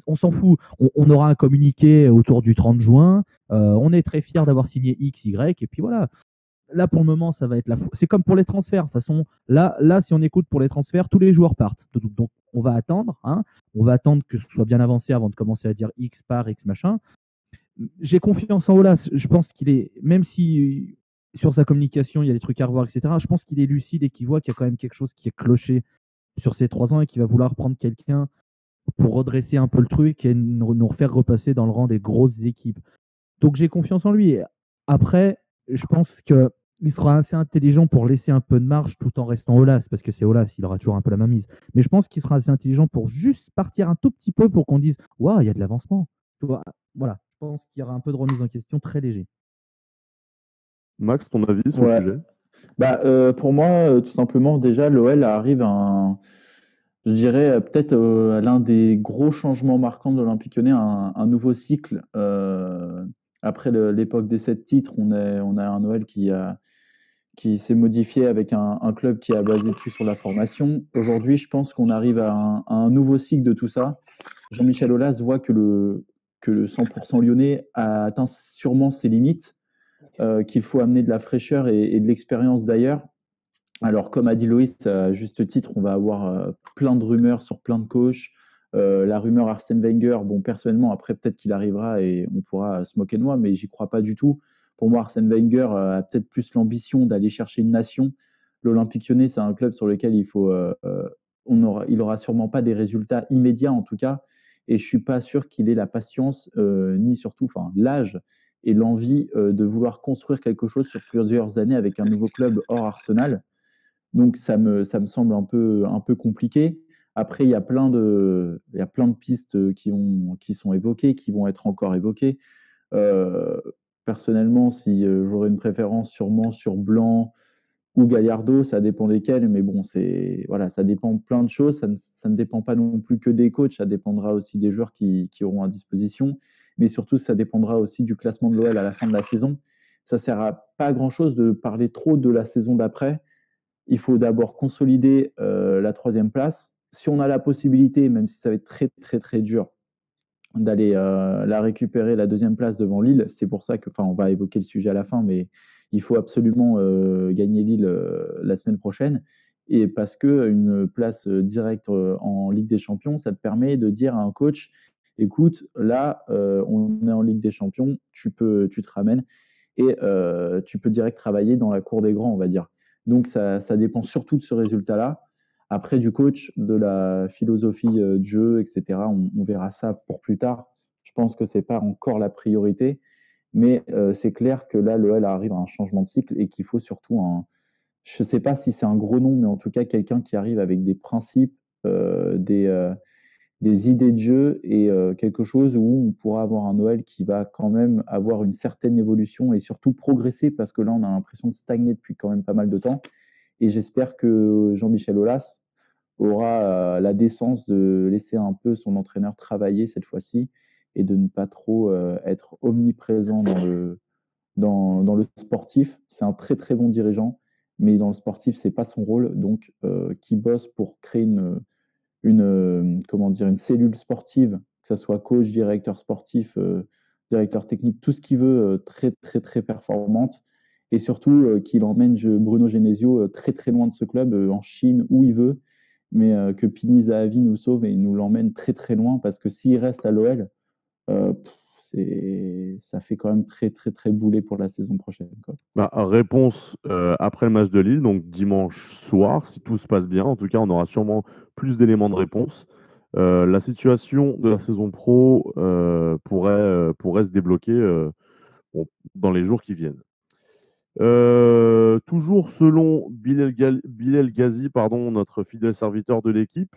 On s'en fout. On aura un communiqué autour du 30 juin. On est très fiers d'avoir signé X, Y. Et puis voilà. Là, pour le moment, ça va être c'est comme pour les transferts. De toute façon, là, si on écoute pour les transferts, tous les joueurs partent. Donc, on va attendre. Hein. On va attendre que ce soit bien avancé avant de commencer à dire X par X machin. J'ai confiance en Aulas. Je pense qu'il est, même si sur sa communication, il y a des trucs à revoir, etc., je pense qu'il est lucide et qu'il voit qu'il y a quand même quelque chose qui est cloché sur ces 3 ans et qu'il va vouloir prendre quelqu'un pour redresser un peu le truc et nous refaire repasser dans le rang des grosses équipes. Donc j'ai confiance en lui. Après, je pense qu'il sera assez intelligent pour laisser un peu de marge tout en restant Aulas, parce que c'est Aulas, il aura toujours un peu la main mise. Mais je pense qu'il sera assez intelligent pour juste partir un tout petit peu pour qu'on dise « Waouh, il y a de l'avancement ». Voilà, je pense qu'il y aura un peu de remise en question très léger. Max, ton avis sur le sujet? Pour moi, tout simplement, déjà, l'OL arrive je dirais, peut-être à l'un des gros changements marquants de l'Olympique Lyonnais, un nouveau cycle. Après l'époque des 7 titres, on a un OL qui s'est modifié avec un club qui a basé tout sur la formation. Aujourd'hui, je pense qu'on arrive à un nouveau cycle de tout ça. Jean-Michel Aulas voit que le 100% lyonnais a atteint sûrement ses limites, qu'il faut amener de la fraîcheur et de l'expérience d'ailleurs. Alors, comme a dit Loïs, à juste titre, on va avoir plein de rumeurs sur plein de coachs. La rumeur Arsène Wenger, bon, personnellement, après, peut-être qu'il arrivera et on pourra se moquer de moi, mais j'y crois pas du tout. Pour moi, Arsène Wenger a peut-être plus l'ambition d'aller chercher une nation. L'Olympique Lyonnais, c'est un club sur lequel il aura sûrement pas des résultats immédiats, en tout cas. Et je suis pas sûr qu'il ait la patience, ni surtout, l'âge et l'envie de vouloir construire quelque chose sur plusieurs années avec un nouveau club hors Arsenal. Donc ça me semble un peu compliqué. Après, il y a plein de pistes qui sont évoquées, qui vont être encore évoquées. Euh, Personnellement, si j'aurais une préférence sûrement sur Blanc ou Gallardo, ça dépend desquels, mais bon, voilà, ça dépend de plein de choses. Ça ne dépend pas non plus que des coachs, ça dépendra aussi des joueurs qui auront à disposition, mais surtout, ça dépendra aussi du classement de l'OL à la fin de la saison. Ça ne sert à pas grand-chose de parler trop de la saison d'après. Il faut d'abord consolider la 3e place. Si on a la possibilité, même si ça va être très, très, très dur, d'aller la récupérer, la 2e place devant Lille, c'est pour ça que, on va évoquer le sujet à la fin, mais il faut absolument gagner Lille la semaine prochaine. Et parce qu'une place directe en Ligue des Champions, ça te permet de dire à un coach, écoute, là, on est en Ligue des Champions, tu te ramènes et tu peux direct travailler dans la cour des grands, on va dire. Donc, ça dépend surtout de ce résultat-là. Après, du coach, de la philosophie de jeu, etc., on verra ça pour plus tard. Je pense que ce n'est pas encore la priorité. Mais c'est clair que là, l'OL arrive à un changement de cycle et qu'il faut surtout je ne sais pas si c'est un gros nom, mais en tout cas, quelqu'un qui arrive avec des principes, des idées de jeu et quelque chose où on pourra avoir un Noël qui va quand même avoir une certaine évolution et surtout progresser parce que là, on a l'impression de stagner depuis quand même pas mal de temps. Et j'espère que Jean-Michel Aulas aura la décence de laisser un peu son entraîneur travailler cette fois-ci et de ne pas trop être omniprésent dans le sportif. C'est un très très bon dirigeant, mais dans le sportif, c'est pas son rôle. Donc, qui bosse pour créer une cellule sportive, que ce soit coach, directeur sportif, directeur technique, tout ce qu'il veut, très, très, très performante. Et surtout, qu'il emmène Bruno Genesio très, très loin de ce club, en Chine, où il veut, mais que Pini Zahavi nous sauve et nous l'emmène très, très loin, parce que s'il reste à l'OL, ça fait quand même très, très, très boulet pour la saison prochaine, quoi. Réponse après le match de Lille, donc dimanche soir, si tout se passe bien. En tout cas, on aura sûrement plus d'éléments de réponse. La situation de la saison pro pourrait se débloquer dans les jours qui viennent. Toujours selon Bilal Ghazi, notre fidèle serviteur de l'équipe,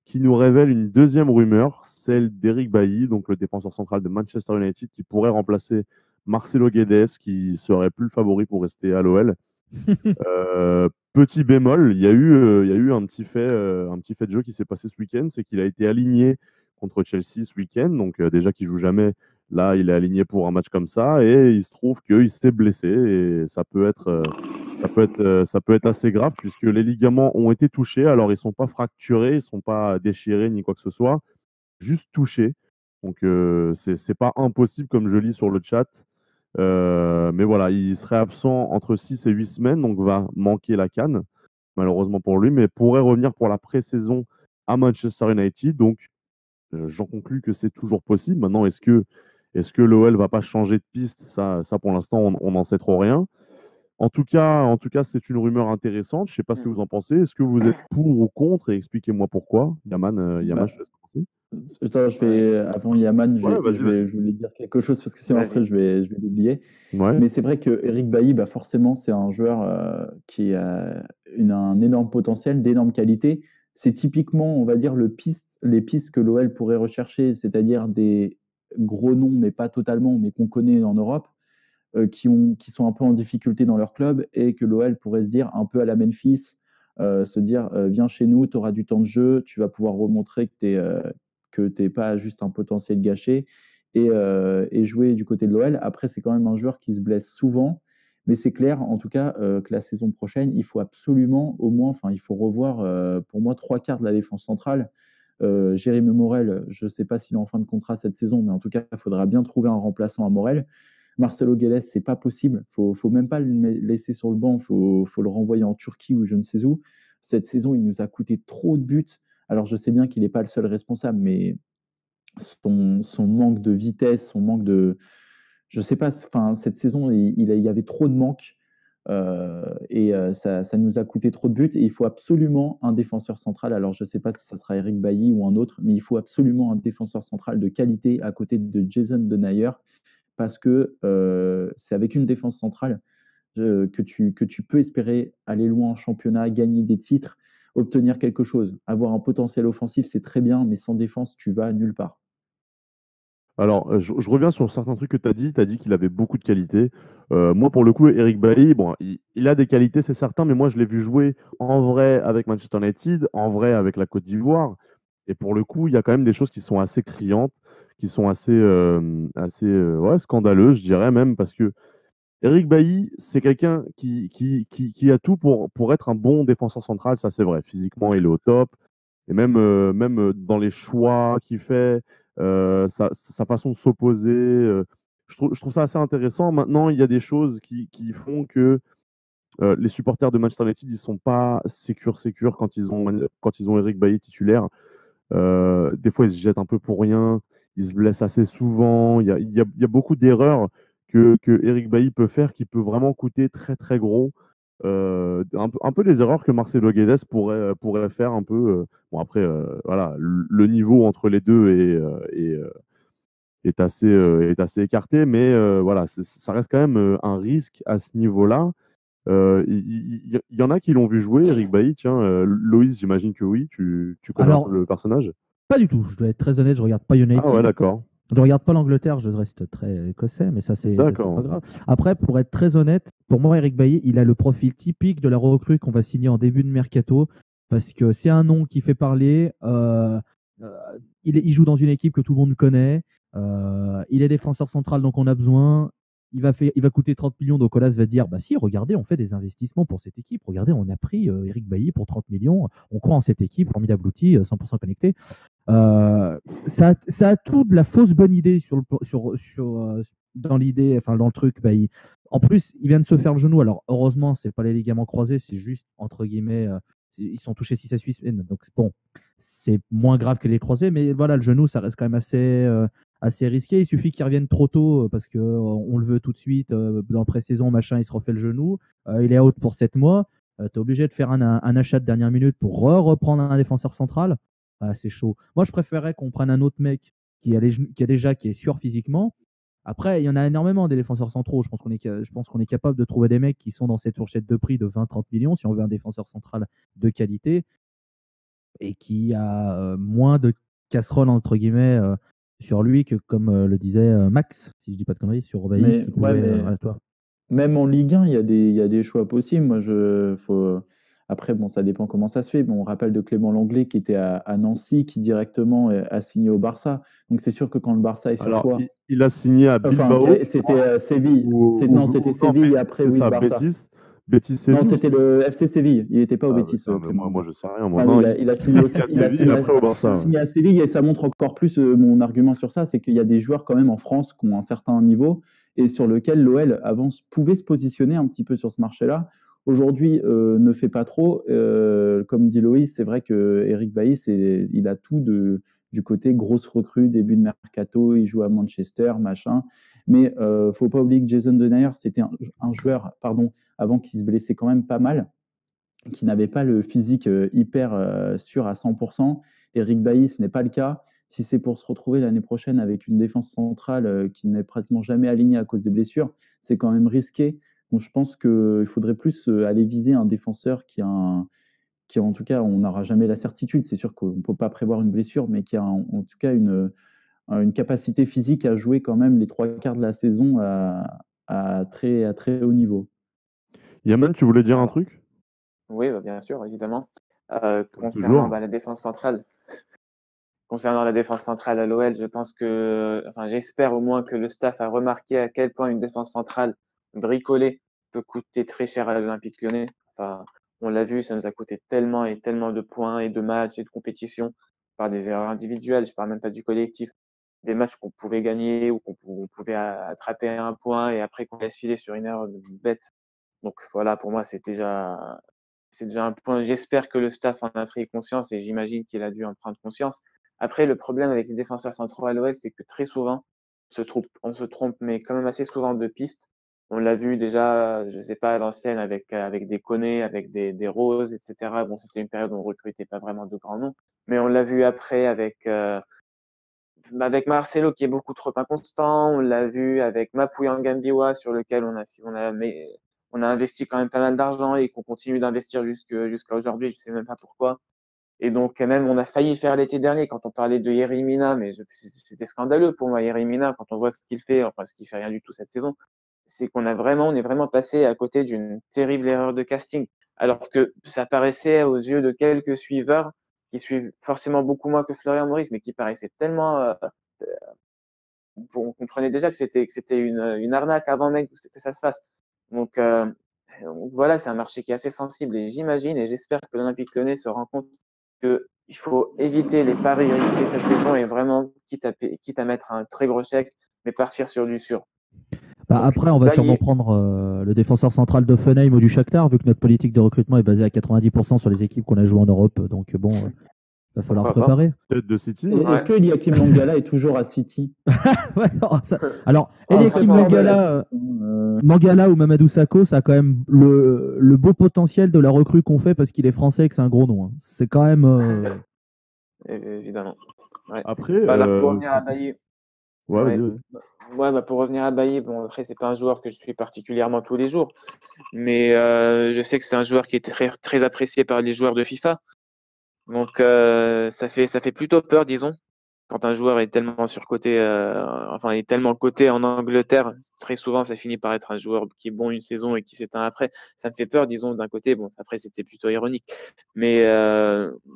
qui nous révèle une 2e rumeur, celle d'Eric Bailly, donc le défenseur central de Manchester United, qui pourrait remplacer Marcelo Guedes, qui serait plus le favori pour rester à l'OL. Petit bémol, il y a eu un petit fait de jeu qui s'est passé ce week-end, c'est qu'il a été aligné contre Chelsea ce week-end, donc déjà qu'il joue jamais. Là, il est aligné pour un match comme ça et il se trouve qu'il s'est blessé et ça peut être assez grave puisque les ligaments ont été touchés. Alors, ils ne sont pas fracturés, ils ne sont pas déchirés ni quoi que ce soit, juste touchés. Donc, c'est pas impossible comme je lis sur le chat. Mais voilà, il serait absent entre 6 et 8 semaines, donc va manquer la CAN, malheureusement pour lui, mais pourrait revenir pour la pré-saison à Manchester United. Donc, j'en conclus que c'est toujours possible. Maintenant, est-ce que l'OL va pas changer de piste? Ça pour l'instant, on n'en sait trop rien. En tout cas, c'est une rumeur intéressante. Je ne sais pas ce que vous en pensez. Est-ce que vous êtes pour ou contre? Et expliquez-moi pourquoi. Yaman, je te laisse commencer. Attends, avant Yaman, Ouais, vas-y. je voulais dire quelque chose parce que sinon après je vais l'oublier. Ouais. Mais c'est vrai que Eric Bailly, forcément, c'est un joueur qui a un énorme potentiel, d'énormes qualités. C'est typiquement, on va dire, les pistes que l'OL pourrait rechercher, c'est-à-dire des gros noms, mais pas totalement, mais qu'on connaît en Europe. qui sont un peu en difficulté dans leur club et que l'OL pourrait se dire un peu à la Memphis, se dire viens chez nous, tu auras du temps de jeu, tu vas pouvoir remontrer que tu n'es pas juste un potentiel gâché et jouer du côté de l'OL. Après, c'est quand même un joueur qui se blesse souvent, mais c'est clair en tout cas que la saison prochaine, il faut absolument au moins, il faut revoir pour moi 3/4 de la défense centrale. Jérémy Morel, je ne sais pas s'il est en fin de contrat cette saison, mais en tout cas, il faudra bien trouver un remplaçant à Morel. Marcelo Guedes, c'est pas possible. Faut même pas le laisser sur le banc. Faut le renvoyer en Turquie ou je ne sais où. Cette saison, il nous a coûté trop de buts. Alors, je sais bien qu'il n'est pas le seul responsable, mais son manque de vitesse, son manque de. Je sais pas, cette saison, il y avait trop de manques. Ça nous a coûté trop de buts. Et il faut absolument un défenseur central. Alors, je ne sais pas si ça sera Eric Bailly ou un autre, mais il faut absolument un défenseur central de qualité à côté de Jason Denayer parce que c'est avec une défense centrale que tu peux espérer aller loin en championnat, gagner des titres, obtenir quelque chose. Avoir un potentiel offensif, c'est très bien, mais sans défense, tu vas nulle part. Alors, je reviens sur certains trucs que tu as dit. Tu as dit qu'il avait beaucoup de qualités. Moi, pour le coup, Eric Bailly, bon, il a des qualités, c'est certain, mais moi, je l'ai vu jouer en vrai avec Manchester United, en vrai avec la Côte d'Ivoire. Et pour le coup, il y a quand même des choses qui sont assez criantes, qui sont ouais, scandaleuses, je dirais même, parce que Eric Bailly, c'est quelqu'un qui a tout pour être un bon défenseur central, ça c'est vrai. Physiquement, il est au top. Et même dans les choix qu'il fait, sa façon de s'opposer, je trouve ça assez intéressant. Maintenant, il y a des choses qui font que les supporters de Manchester United, ils sont pas sécures quand ils ont Eric Bailly titulaire. Des fois, ils se jettent un peu pour rien, ils se blessent assez souvent. Il y a beaucoup d'erreurs que Eric Bailly peut faire qui peut vraiment coûter très très gros. Un peu les erreurs que Marcelo Guedes pourrait faire un peu. Bon, après, voilà, le niveau entre les deux est assez écarté, mais voilà, ça reste quand même un risque à ce niveau-là. Il y en a qui l'ont vu jouer, Eric Bailly. Tiens, Loïs, j'imagine que oui, tu connais un peu le personnage. Pas du tout, je dois être très honnête, je regarde pas United. Ah ouais, d'accord. Je regarde pas l'Angleterre, je reste très écossais, mais ça c'est pas grave. Après, pour être très honnête, pour moi, Eric Bailly, il a le profil typique de la recrue qu'on va signer en début de mercato, parce que c'est un nom qui fait parler. Il joue dans une équipe que tout le monde connaît. Il est défenseur central, donc on a besoin. Il va coûter 30 millions, donc Olas va dire bah si, regardez, on fait des investissements pour cette équipe. Regardez, on a pris Eric Bailly pour 30 millions. On croit en cette équipe, formidable outil, 100% connecté. Ça a tout de la fausse bonne idée dans l'idée, enfin dans le truc. Bah, en plus, il vient de se faire le genou. Alors heureusement, c'est pas les ligaments croisés, c'est juste entre guillemets, ils sont touchés 6 à 8 semaines. Donc bon, c'est moins grave que les croisés, mais voilà, le genou, ça reste quand même assez risqué. Il suffit qu'il revienne trop tôt parce que on le veut tout de suite dans le pré-saison, machin, il se refait le genou. Il est out pour 7 mois. Tu es obligé de faire un achat de dernière minute pour reprendre un défenseur central. C'est chaud. Moi, je préférerais qu'on prenne un autre mec qui est sûr physiquement. Après, il y en a énormément des défenseurs centraux. Je pense qu'on est capable de trouver des mecs qui sont dans cette fourchette de prix de 20-30 millions si on veut un défenseur central de qualité et qui a moins de casserole entre guillemets sur lui que comme le disait Max, si je dis pas de conneries, sur Bailly. Même en Ligue 1, il y a des choix possibles. Après, bon, ça dépend comment ça se fait. Bon, on rappelle de Clément Langlais qui était à Nancy, qui directement a signé au Barça. Donc c'est sûr que quand le Barça est sur toi. Il a signé à Bilbao. C'était Séville. Non, c'était Séville et après, oui, Barça. Betis non, c'était le FC Séville. Il n'était pas au Betis. Moi, je sais rien. Il a signé à Séville et ça montre encore plus mon argument sur ça, c'est qu'il y a des joueurs quand même en France qui ont un certain niveau et sur lequel l'OL avant pouvait se positionner un petit peu sur ce marché-là. Aujourd'hui, ne fait pas trop. Comme dit Loïs, c'est vrai que Eric Bailly, il a tout du côté grosse recrue, début de mercato, il joue à Manchester, machin. Mais faut pas oublier que Jason Denayer, c'était un joueur, avant qu'il se blessait quand même pas mal, qui n'avait pas le physique hyper sûr à 100%. Eric Bailly, ce n'est pas le cas. Si c'est pour se retrouver l'année prochaine avec une défense centrale qui n'est pratiquement jamais alignée à cause des blessures, c'est quand même risqué. Donc je pense qu'il faudrait plus aller viser un défenseur qui en tout cas, on n'aura jamais la certitude. C'est sûr qu'on ne peut pas prévoir une blessure, mais qui a en tout cas une capacité physique à jouer quand même les 3/4 de la saison à très haut niveau. Yaman, tu voulais dire un truc? Oui, bien sûr, évidemment. Comme Concernant toujours. la défense centrale, à l'OL, je pense j'espère au moins que le staff a remarqué à quel point une défense centrale bricolée peut coûter très cher à l'Olympique Lyonnais. Enfin, on l'a vu, ça nous a coûté tellement et tellement de points et de matchs et de compétitions par des erreurs individuelles. Je parle même pas du collectif. Des matchs qu'on pouvait gagner ou qu'on pouvait attraper un point et après qu'on laisse filer sur une erreur bête. Donc voilà, pour moi, c'est déjà un point. J'espère que le staff en a pris conscience et j'imagine qu'il a dû en prendre conscience. Après, le problème avec les défenseurs centraux à l'OL, c'est que très souvent, on se trompe, mais quand même assez souvent de piste. On l'a vu déjà, je sais pas, à l'ancienne avec des Koné, avec des Roses, etc. Bon, c'était une période où on recrutait pas vraiment de grands noms, mais on l'a vu après avec Marcelo qui est beaucoup trop inconstant. On l'a vu avec Mapuyan Gambiwa sur lequel on a investi quand même pas mal d'argent et qu'on continue d'investir jusqu'à aujourd'hui. Je sais même pas pourquoi. Et donc, même, on a failli faire l'été dernier quand on parlait de Yerry Mina, mais c'était scandaleux pour moi, Yerry Mina, quand on voit ce qu'il fait, enfin, ce qu'il fait rien du tout cette saison. C'est on est vraiment passé à côté d'une terrible erreur de casting. Alors que ça paraissait aux yeux de quelques suiveurs qui suivent forcément beaucoup moins que Florian Maurice, mais qui paraissait tellement, on comprenait déjà que c'était une arnaque avant même que ça se fasse. Donc, voilà, c'est un marché qui est assez sensible et j'imagine et j'espère que l'Olympique Lyonnais se rend compte qu'il faut éviter les paris risqués cette saison et vraiment, quitte à mettre un très gros chèque, mais partir sur du sûr. Bah, après, on va sûrement prendre le défenseur central d'Offenheim ou du Shakhtar, vu que notre politique de recrutement est basée à 90% sur les équipes qu'on a jouées en Europe. Donc bon, va falloir se préparer. Peut-être de City. Est-ce que Eliakim Mangala est toujours à City? Ouais, alors, Eliakim Mangala ou Mamadou Sakho, ça a quand même le beau potentiel de la recrue qu'on fait parce qu'il est français et que c'est un gros nom. Hein. C'est quand même. Évidemment. Ouais. Après, pour revenir à Bailly. Ouais, vas-y. Pour revenir à Bailly, bon, après, c'est pas un joueur que je suis particulièrement tous les jours, mais je sais que c'est un joueur qui est très, très apprécié par les joueurs de FIFA. Donc, ça fait plutôt peur, disons, quand un joueur est tellement surcoté, est tellement coté en Angleterre. Très souvent, ça finit par être un joueur qui est bon une saison et qui s'éteint après. Ça me fait peur, disons, d'un côté. Bon, après, c'était plutôt ironique. Mais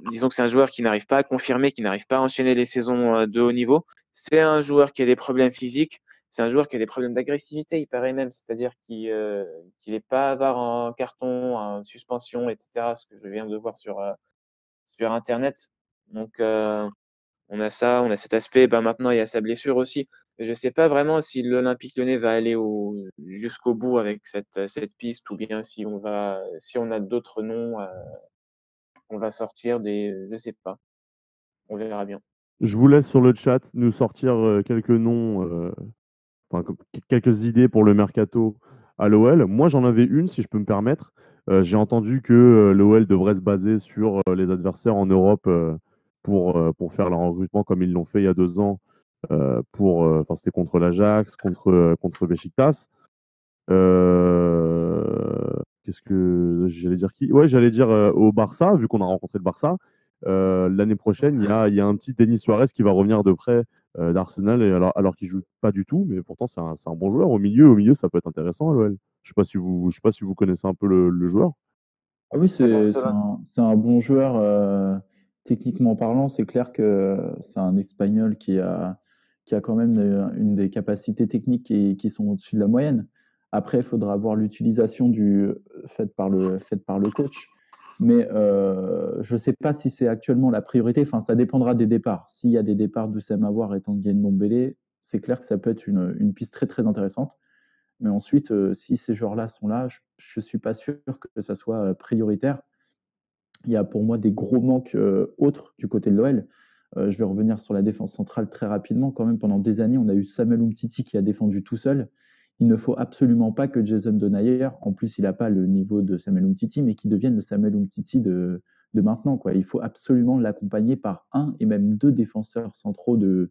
disons que c'est un joueur qui n'arrive pas à confirmer, qui n'arrive pas à enchaîner les saisons de haut niveau. C'est un joueur qui a des problèmes physiques. C'est un joueur qui a des problèmes d'agressivité, il paraît même. C'est-à-dire qu'il n'est pas avare en carton, en suspension, etc. Ce que je viens de voir sur Internet. Donc, on a ça, on a cet aspect. Maintenant, il y a sa blessure aussi. Je ne sais pas vraiment si l'Olympique Lyonnais va aller jusqu'au bout avec cette piste ou bien si on a d'autres noms qu'on va sortir je sais pas. On verra bien. Je vous laisse sur le chat nous sortir quelques noms, quelques idées pour le mercato à l'OL. Moi, j'en avais une, si je peux me permettre. J'ai entendu que l'OL devrait se baser sur les adversaires en Europe pour faire leur recrutement comme ils l'ont fait il y a 2 ans. C'était contre l'Ajax, contre Beşiktaş. Qu'est-ce que j'allais dire qui? Ouais, j'allais dire au Barça, vu qu'on a rencontré le Barça. L'année prochaine, il y a un petit Denis Suarez qui va revenir de près d'Arsenal, alors qu'il joue pas du tout, mais pourtant c'est un bon joueur. Au milieu, ça peut être intéressant à l'OL. Je sais pas si vous connaissez un peu le joueur. Ah oui, c'est un bon joueur. Techniquement parlant, c'est clair que c'est un Espagnol qui a quand même une des capacités techniques qui sont au-dessus de la moyenne. Après, il faudra voir l'utilisation faite par le coach. Mais je ne sais pas si c'est actuellement la priorité. Enfin, ça dépendra des départs. S'il y a des départs d'Oussem Aouar et Tanguy Ndombele, c'est clair que ça peut être une piste très très intéressante. Mais ensuite, si ces joueurs-là sont là, je ne suis pas sûr que ça soit prioritaire. Il y a pour moi des gros manques autres du côté de l'OL. Je vais revenir sur la défense centrale très rapidement. Quand même, pendant des années, on a eu Samuel Umtiti qui a défendu tout seul. Il ne faut absolument pas que Jason Denayer, en plus, il n'a pas le niveau de Samuel Umtiti, mais qui devienne le Samuel Umtiti de maintenant. Quoi. Il faut absolument l'accompagner par un et même 2 défenseurs centraux de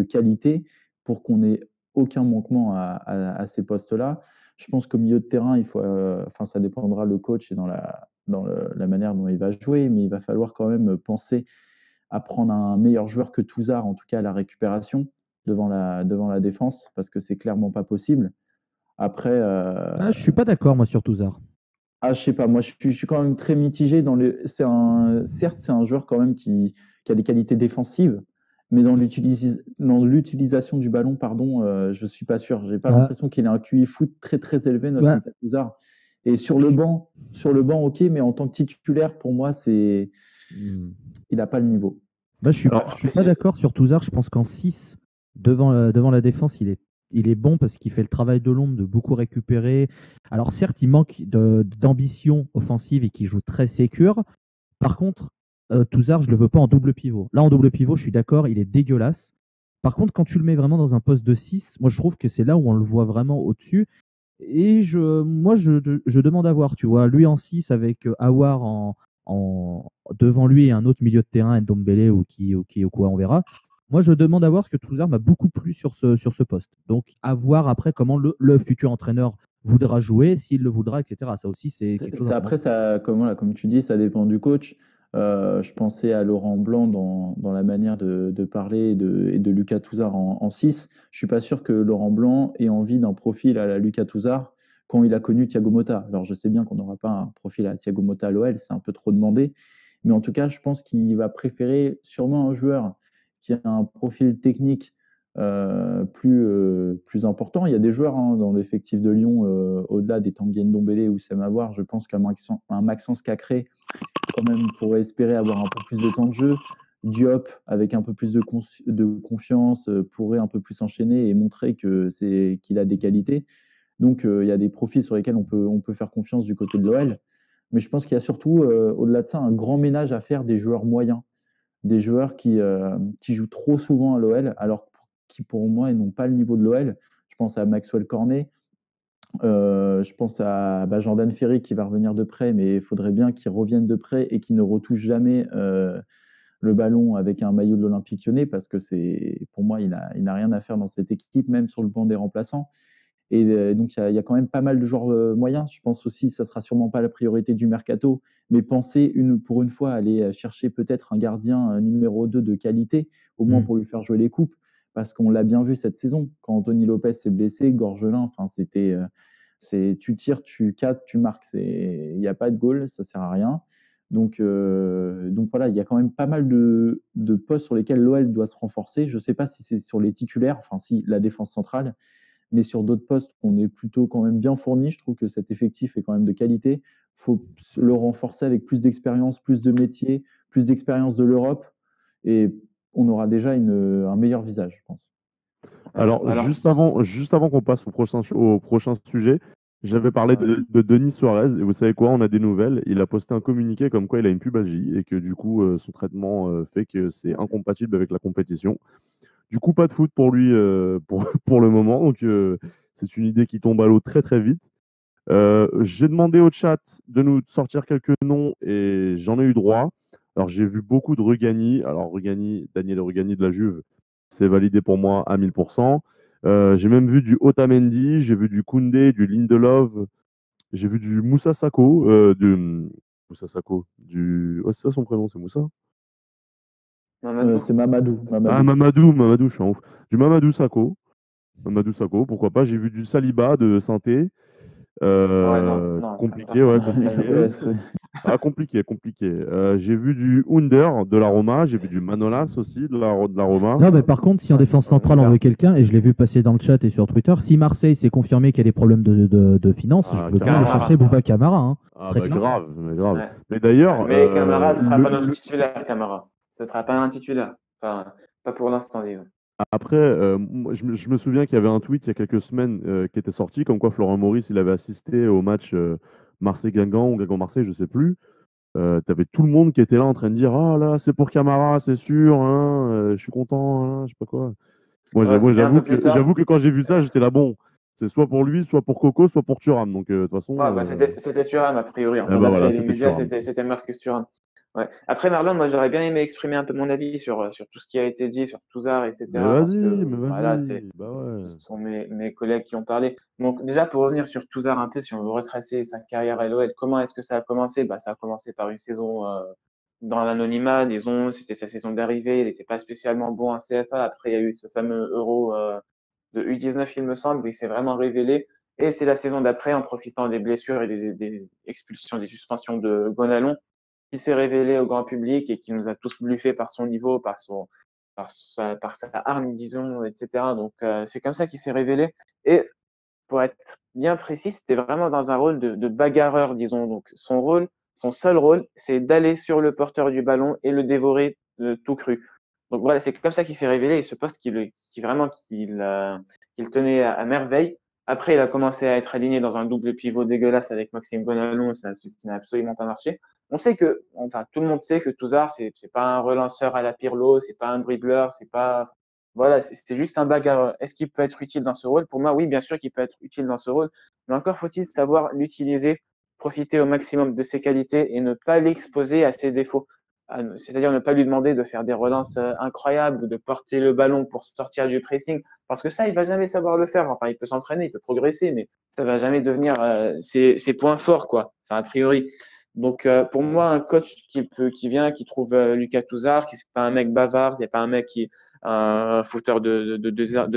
qualité pour qu'on ait aucun manquement à ces postes-là. Je pense qu'au milieu de terrain, ça dépendra le coach et dans la manière dont il va jouer, mais il va falloir quand même penser à prendre un meilleur joueur que Touzard, en tout cas à la récupération devant la défense, parce que c'est clairement pas possible. Après, Je suis pas d'accord, moi, sur Touzard. je sais pas, moi je suis quand même très mitigé certes, c'est un joueur quand même qui a des qualités défensives, mais dans l'utilisation du ballon, pardon, je suis pas sûr. J'ai pas l'impression qu'il a un QI foot très très élevé, notre Lucas Touzard. Et sur le banc, ok, mais en tant que titulaire, pour moi, il n'a pas le niveau. Je suis pas d'accord sur Touzard. Je pense qu'en 6, devant la défense, il est bon parce qu'il fait le travail de l'ombre, de beaucoup récupérer. Alors certes, il manque d'ambition offensive et qu'il joue très sécure. Par contre, Touzard, je le veux pas en double pivot. Là, en double pivot, je suis d'accord, il est dégueulasse. Par contre, quand tu le mets vraiment dans un poste de 6, moi je trouve que c'est là où on le voit vraiment au-dessus. Et je demande à voir, tu vois, lui en 6 avec Aouar devant lui et un autre milieu de terrain, Ndombele ou quoi, on verra. Moi, je demande à voir ce que Touzard m'a beaucoup plu sur ce poste. Donc, à voir après comment le futur entraîneur voudra jouer, s'il le voudra, etc. Ça aussi, c'est quelque chose. Après, comme tu dis, ça dépend du coach. Je pensais à Laurent Blanc dans la manière de parler et de Lucas Touzard en 6. Je suis pas sûr que Laurent Blanc ait envie d'un profil à la Lucas Touzard quand il a connu Thiago Motta. Alors, je sais bien qu'on n'aura pas un profil à Thiago Motta à l'OL, c'est un peu trop demandé. Mais en tout cas, je pense qu'il va préférer sûrement un joueur qui a un profil technique plus important. Il y a des joueurs dans l'effectif de Lyon, au-delà des Tanguy Ndombele ou Sam Aouar. Je pense qu'un Maxence Cacré, quand même, pourrait espérer avoir un peu plus de temps de jeu. Diop, avec un peu plus de confiance, pourrait un peu plus s'enchaîner et montrer qu'il a des qualités. Donc, il y a des profils sur lesquels on peut faire confiance du côté de l'OL. Mais je pense qu'il y a surtout, au-delà de ça, un grand ménage à faire des joueurs moyens, des joueurs qui jouent trop souvent à l'OL, alors qui, pour moi, n'ont pas le niveau de l'OL. Je pense à Maxwell Cornet, je pense à Jordan Ferry qui va revenir de près, mais il faudrait bien qu'il revienne de près et qu'il ne retouche jamais le ballon avec un maillot de l'Olympique Lyonnais, parce que pour moi, il n'a rien à faire dans cette équipe, même sur le banc des remplaçants. Et donc, il y a quand même pas mal de joueurs moyens. Je pense aussi que ça ne sera sûrement pas la priorité du mercato, mais penser pour une fois aller chercher peut-être un gardien numéro 2 de qualité, au moins pour lui faire jouer les coupes, parce qu'on l'a bien vu cette saison. Quand Anthony Lopez s'est blessé, Gorgelin, tu tires, tu cadres, tu marques. Il n'y a pas de goal, ça ne sert à rien. Donc voilà, il y a quand même pas mal de postes sur lesquels l'OL doit se renforcer. Je ne sais pas si c'est sur les titulaires, enfin si la défense centrale, mais sur d'autres postes, on est plutôt quand même bien fourni. Je trouve que cet effectif est quand même de qualité. Il faut le renforcer avec plus d'expérience, plus de métiers, plus d'expérience de l'Europe, et on aura déjà un meilleur visage, je pense. Alors juste avant qu'on passe au prochain sujet, j'avais parlé de Denis Suarez, et vous savez quoi, on a des nouvelles. Il a posté un communiqué comme quoi il a une pubalgie et que du coup, son traitement fait que c'est incompatible avec la compétition. Du coup, pas de foot pour lui pour le moment. Donc, c'est une idée qui tombe à l'eau très, très vite. J'ai demandé au chat de nous sortir quelques noms et j'en ai eu droit. Alors, j'ai vu beaucoup de Rugani. Alors, Daniel Rugani de la Juve, c'est validé pour moi à 1000%. J'ai même vu du Otamendi, j'ai vu du Koundé, du Lindelof, j'ai vu du Moussa Sakho. Moussa Sakho. Oh, c'est ça son prénom, c'est Moussa? C'est Mamadou. Ah, Mamadou, je suis en ouf. Du Mamadou Sakho, pourquoi pas. J'ai vu du Saliba de Saint-Étienne. Compliqué, ouais, compliqué. compliqué. J'ai vu du Under de la Roma, j'ai vu du Manolas aussi de la Roma. Non, mais par contre, si en défense centrale on veut quelqu'un, et je l'ai vu passer dans le chat et sur Twitter, si Marseille s'est confirmé qu'il y a des problèmes de finances, je veux bien aller chercher Bouba Camara. Hein. Grave. Ouais. Mais d'ailleurs. Mais Camara, ce ne sera pas notre titulaire, Camara. Ce ne sera pas un titulaire. Enfin, pas pour l'instant, disons. Après, je me souviens qu'il y avait un tweet il y a quelques semaines qui était sorti, comme quoi Florent Maurice il avait assisté au match Marseille-Guingamp ou Guingamp-Marseille, je ne sais plus. Tu avais tout le monde qui était là en train de dire ah là, c'est pour Camara, c'est sûr, hein, je suis content, hein, je sais pas quoi. Moi, j'avoue que quand j'ai vu ça, j'étais là, bon, c'est soit pour lui, soit pour Coco, soit pour Thuram. Donc, de toute façon. C'était Thuram, a priori. C'était Marcus Thuram. Ouais. Après, Marlon, moi, j'aurais bien aimé exprimer un peu mon avis sur tout ce qui a été dit, sur Touzard, etc. Vas-y. Ce sont mes collègues qui ont parlé. Donc, déjà, pour revenir sur Touzard un peu, si on veut retracer sa carrière à l'OL, comment est-ce que ça a commencé? Ça a commencé par une saison dans l'anonymat, disons. C'était sa saison d'arrivée. Il n'était pas spécialement bon en CFA. Après, il y a eu ce fameux Euro de U19, il me semble, où il s'est vraiment révélé. Et c'est la saison d'après, en profitant des blessures et des expulsions, des suspensions de Gonalon, qui s'est révélé au grand public et qui nous a tous bluffés par son niveau, par sa arme, disons, etc. Donc, c'est comme ça qu'il s'est révélé. Et pour être bien précis, c'était vraiment dans un rôle de bagarreur, disons. Donc, son seul rôle, c'est d'aller sur le porteur du ballon et le dévorer tout cru. Donc voilà, c'est comme ça qu'il s'est révélé. Et ce poste qu'il tenait à merveille. Après, il a commencé à être aligné dans un double pivot dégueulasse avec Maxime Gonalon, ce qui n'a absolument pas marché. On sait que, enfin, tout le monde sait que Touzard, c'est pas un relanceur à la Pirlo, c'est pas un dribbleur, c'est pas, voilà, c'est juste un bagarreur. Est-ce qu'il peut être utile dans ce rôle? Pour moi, oui, bien sûr qu'il peut être utile dans ce rôle, mais encore faut-il savoir l'utiliser, profiter au maximum de ses qualités et ne pas l'exposer à ses défauts. C'est-à-dire ne pas lui demander de faire des relances incroyables ou de porter le ballon pour sortir du pressing, parce que ça, il va jamais savoir le faire. Enfin, il peut s'entraîner, il peut progresser, mais ça va jamais devenir ses points forts, quoi. Enfin, a priori. Donc, pour moi, un coach qui vient, qui trouve Lucas Touzard, qui c'est pas un mec bavard, c'est pas un mec qui un fauteur de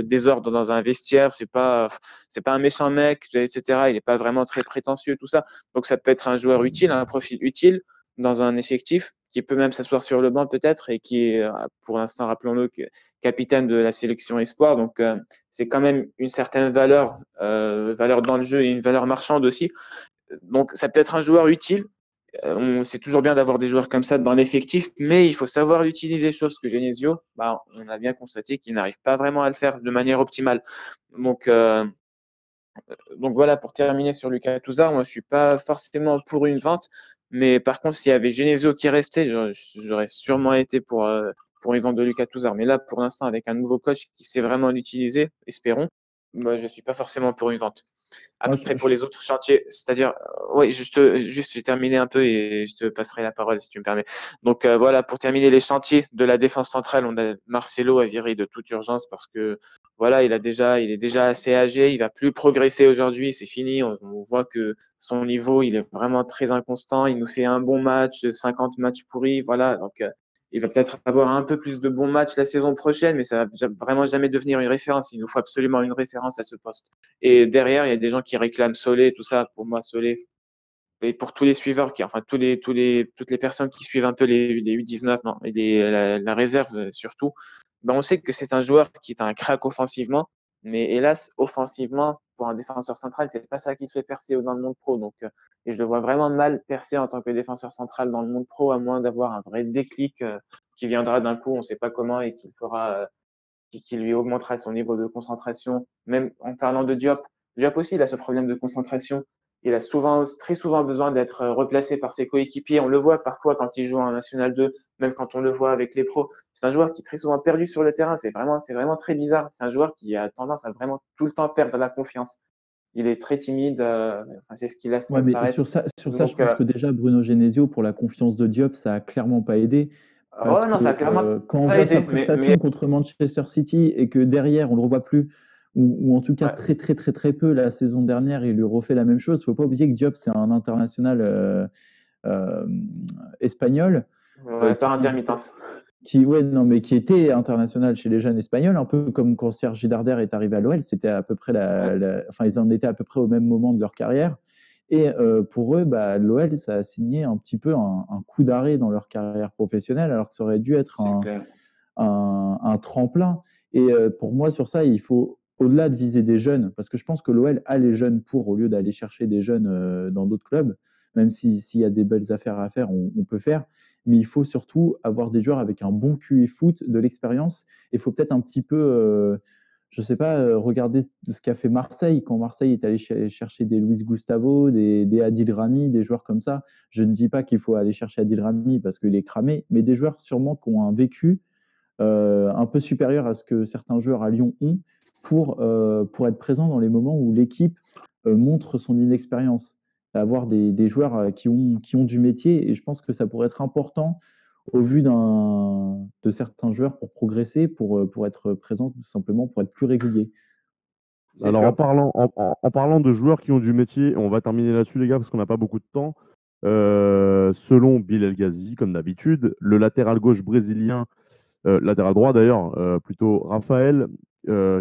désordre dans un vestiaire, c'est pas un méchant mec, etc. Il est pas vraiment très prétentieux, tout ça. Donc, ça peut être un joueur utile, un profil utile dans un effectif qui peut même s'asseoir sur le banc peut-être et qui est, pour l'instant, rappelons-le, capitaine de la sélection espoir. Donc, c'est quand même une certaine valeur dans le jeu et une valeur marchande aussi. Donc, ça peut être un joueur utile. C'est toujours bien d'avoir des joueurs comme ça dans l'effectif, mais il faut savoir l'utiliser, chose que Genesio, on a bien constaté qu'il n'arrive pas vraiment à le faire de manière optimale. Donc voilà, pour terminer sur Lucas Touzard, moi je suis pas forcément pour une vente, mais par contre, s'il y avait Genesio qui restait, j'aurais sûrement été pour une vente de Lucas Touzard. Mais là, pour l'instant, avec un nouveau coach qui sait vraiment l'utiliser, espérons, moi je suis pas forcément pour une vente. Après, pour les autres chantiers, c'est-à-dire, oui, je vais terminer un peu et je te passerai la parole si tu me permets. Donc voilà, pour terminer les chantiers de la défense centrale, on a Marcelo à virer de toute urgence parce que voilà, il est déjà assez âgé, il va plus progresser aujourd'hui, c'est fini. On voit que son niveau, il est vraiment très inconstant. Il nous fait un bon match, 50 matchs pourris, voilà. Donc il va peut-être avoir un peu plus de bons matchs la saison prochaine, mais ça va vraiment jamais devenir une référence. Il nous faut absolument une référence à ce poste. Et derrière, il y a des gens qui réclament Solé, tout ça. Pour moi, Solé, et pour tous les suiveurs, enfin toutes les personnes qui suivent un peu les U19, non, et la réserve surtout, on sait que c'est un joueur qui est un crack offensivement, mais hélas, offensivement, pour un défenseur central, c'est pas ça qui le fait percer dans le monde pro. Donc, et je le vois vraiment mal percer en tant que défenseur central dans le monde pro, à moins d'avoir un vrai déclic qui viendra d'un coup, on ne sait pas comment, et qui lui augmentera son niveau de concentration. Même en parlant de Diop, Diop aussi, il a ce problème de concentration. Il a très souvent besoin d'être replacé par ses coéquipiers. On le voit parfois quand il joue en National 2, même quand on le voit avec les pros. C'est un joueur qui est très souvent perdu sur le terrain. C'est vraiment très bizarre. C'est un joueur qui a tendance à vraiment tout le temps perdre la confiance. Il est très timide. C'est ce qu'il laisse paraître. Sur ça, je pense que déjà Bruno Genesio, pour la confiance de Diop, ça a clairement pas aidé. Parce que, ça a clairement quand on voit sa prestation contre Manchester City et que derrière, on le revoit plus, ou en tout cas très peu la saison dernière, il lui refait la même chose. Il ne faut pas oublier que Diop, c'est un international espagnol. Par intermittence. Qui était international chez les jeunes espagnols, un peu comme quand Sergi Darder est arrivé à l'OL. C'était à peu près ils en étaient à peu près au même moment de leur carrière. Et pour eux, l'OL, ça a signé un petit peu un coup d'arrêt dans leur carrière professionnelle, alors que ça aurait dû être un tremplin. Et pour moi, sur ça, il faut, au-delà de viser des jeunes, parce que je pense que l'OL a les jeunes au lieu d'aller chercher des jeunes dans d'autres clubs, même s'il y a des belles affaires à faire, on peut faire. Mais il faut surtout avoir des joueurs avec un bon QI foot, de l'expérience. Il faut peut-être un petit peu... je ne sais pas, regarder ce qu'a fait Marseille, quand Marseille est allé chercher des Luis Gustavo, des Adil Rami, des joueurs comme ça. Je ne dis pas qu'il faut aller chercher Adil Rami parce qu'il est cramé, mais des joueurs sûrement qui ont un vécu un peu supérieur à ce que certains joueurs à Lyon ont pour être présents dans les moments où l'équipe montre son inexpérience. Avoir des joueurs qui ont du métier, et je pense que ça pourrait être important au vu de certains joueurs pour progresser, pour être présents tout simplement, pour être plus réguliers. Alors en parlant de joueurs qui ont du métier, on va terminer là-dessus les gars parce qu'on n'a pas beaucoup de temps. Selon Bill El Ghazi, comme d'habitude, le latéral gauche brésilien, latéral droit d'ailleurs, plutôt Raphaël,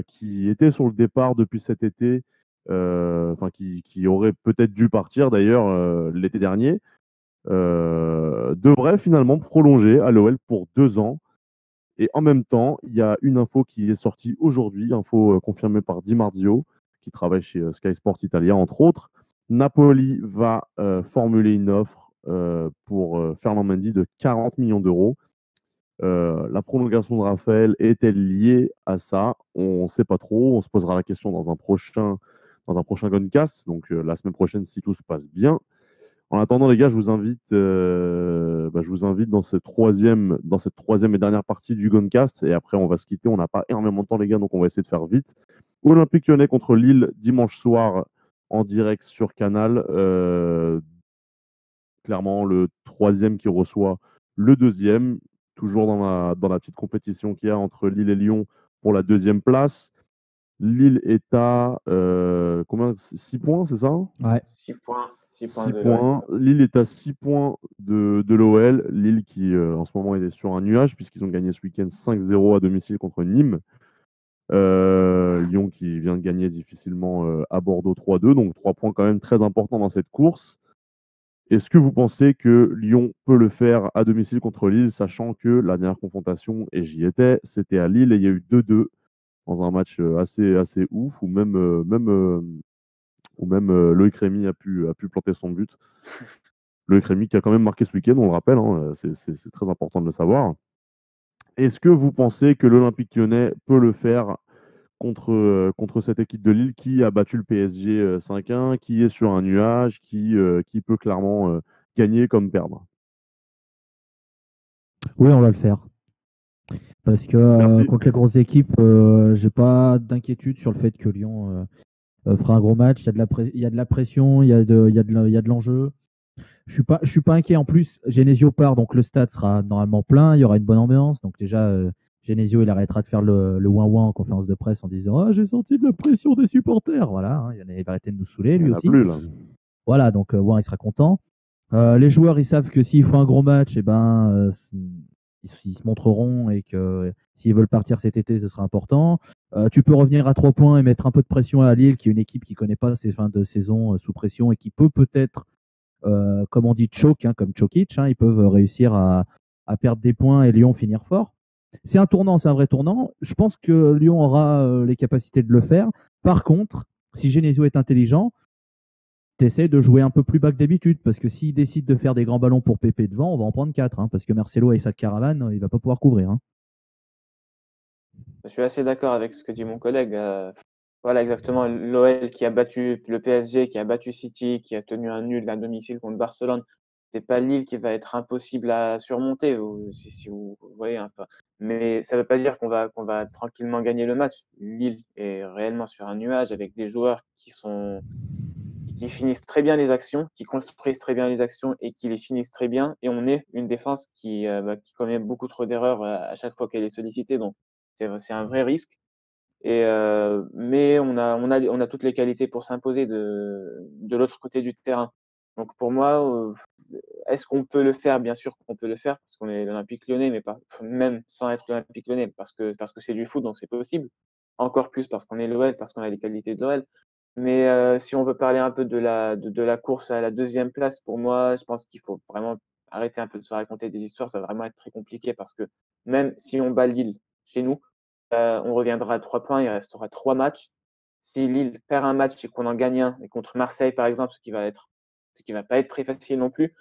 qui était sur le départ depuis cet été, qui aurait peut-être dû partir d'ailleurs l'été dernier, devrait finalement prolonger à l'OL pour 2 ans. Et en même temps, il y a une info qui est sortie aujourd'hui, info confirmée par Di Marzio, qui travaille chez Sky Sports Italia, entre autres. Napoli va formuler une offre pour Ferland Mendy de 40 millions d'euros. La prolongation de Raphaël est-elle liée à ça? On ne sait pas trop. On se posera la question dans un prochain Gonecast, donc la semaine prochaine si tout se passe bien. En attendant, les gars, je vous invite dans cette troisième et dernière partie du Gonecast. Et après, on va se quitter. On n'a pas énormément de temps, les gars, donc on va essayer de faire vite. Olympique Lyonnais contre Lille, dimanche soir, en direct sur Canal. Clairement, le troisième qui reçoit le deuxième. Toujours dans la petite compétition qu'il y a entre Lille et Lyon pour la deuxième place. Lille est à 6 points, c'est ça? Ouais. 6 points. 6 points. Lille est à 6 points de l'OL. Lille qui, en ce moment, est sur un nuage puisqu'ils ont gagné ce week-end 5-0 à domicile contre Nîmes. Lyon qui vient de gagner difficilement à Bordeaux 3-2. Donc 3 points quand même très importants dans cette course. Est-ce que vous pensez que Lyon peut le faire à domicile contre Lille, sachant que la dernière confrontation, et j'y étais, c'était à Lille et il y a eu 2-2 dans un match assez ouf, où même Loïc Rémy a pu planter son but. Loïc Rémy qui a quand même marqué ce week-end, on le rappelle, hein, c'est très important de le savoir. Est-ce que vous pensez que l'Olympique Lyonnais peut le faire contre cette équipe de Lille qui a battu le PSG 5-1, qui est sur un nuage, qui peut clairement gagner comme perdre? Oui, on va le faire. Parce que contre les grosses équipes, j'ai pas d'inquiétude sur le fait que Lyon fera un gros match. Il y a de la pression, il y a de l'enjeu. Je suis pas inquiet. En plus, Genesio part, donc le stade sera normalement plein. Il y aura une bonne ambiance. Donc déjà, Genesio, il arrêtera de faire le ouin-ouin en conférence de presse en disant « Ah, j'ai senti de la pression des supporters ». Voilà, hein, il va arrêter de nous saouler, lui aussi. Plus, là. Voilà, donc il sera content. Les joueurs, ils savent que s'il faut un gros match, ils se montreront et que s'ils veulent partir cet été, ce sera important. Tu peux revenir à 3 points et mettre un peu de pression à Lille, qui est une équipe qui ne connaît pas ses fins de saison sous pression et qui peut-être, comme on dit, choke, hein, comme Chokic, hein, ils peuvent réussir à perdre des points et Lyon finir fort. C'est un tournant, c'est un vrai tournant. Je pense que Lyon aura les capacités de le faire. Par contre, si Genesio est intelligent, t'essaies de jouer un peu plus bas que d'habitude, parce que s'il décide de faire des grands ballons pour Pépé devant, on va en prendre 4, hein, parce que Marcelo avec sa caravane, il va pas pouvoir couvrir. Hein. Je suis assez d'accord avec ce que dit mon collègue. Voilà, exactement. L'OL qui a battu le PSG, qui a battu City, qui a tenu un nul à domicile contre Barcelone. C'est pas Lille qui va être impossible à surmonter, si vous voyez un peu. Mais ça veut pas dire qu'on va tranquillement gagner le match. Lille est réellement sur un nuage avec des joueurs qui finissent très bien les actions, qui construisent très bien les actions et qui les finissent très bien. Et on est une défense qui commet beaucoup trop d'erreurs à chaque fois qu'elle est sollicitée. Donc, c'est un vrai risque. Mais on a toutes les qualités pour s'imposer de l'autre côté du terrain. Donc, pour moi, est-ce qu'on peut le faire? Bien sûr qu'on peut le faire parce qu'on est l'Olympique Lyonnais, mais même sans être l'Olympique Lyonnais, parce que c'est du foot, donc c'est possible. Encore plus parce qu'on est l'OL, parce qu'on a les qualités de l'OL. Mais si on veut parler un peu de la course à la deuxième place, pour moi, je pense qu'il faut vraiment arrêter un peu de se raconter des histoires. Ça va vraiment être très compliqué parce que même si on bat Lille chez nous, on reviendra à 3 points, il restera 3 matchs. Si Lille perd un match et qu'on en gagne un, et contre Marseille par exemple, ce qui va pas être très facile non plus,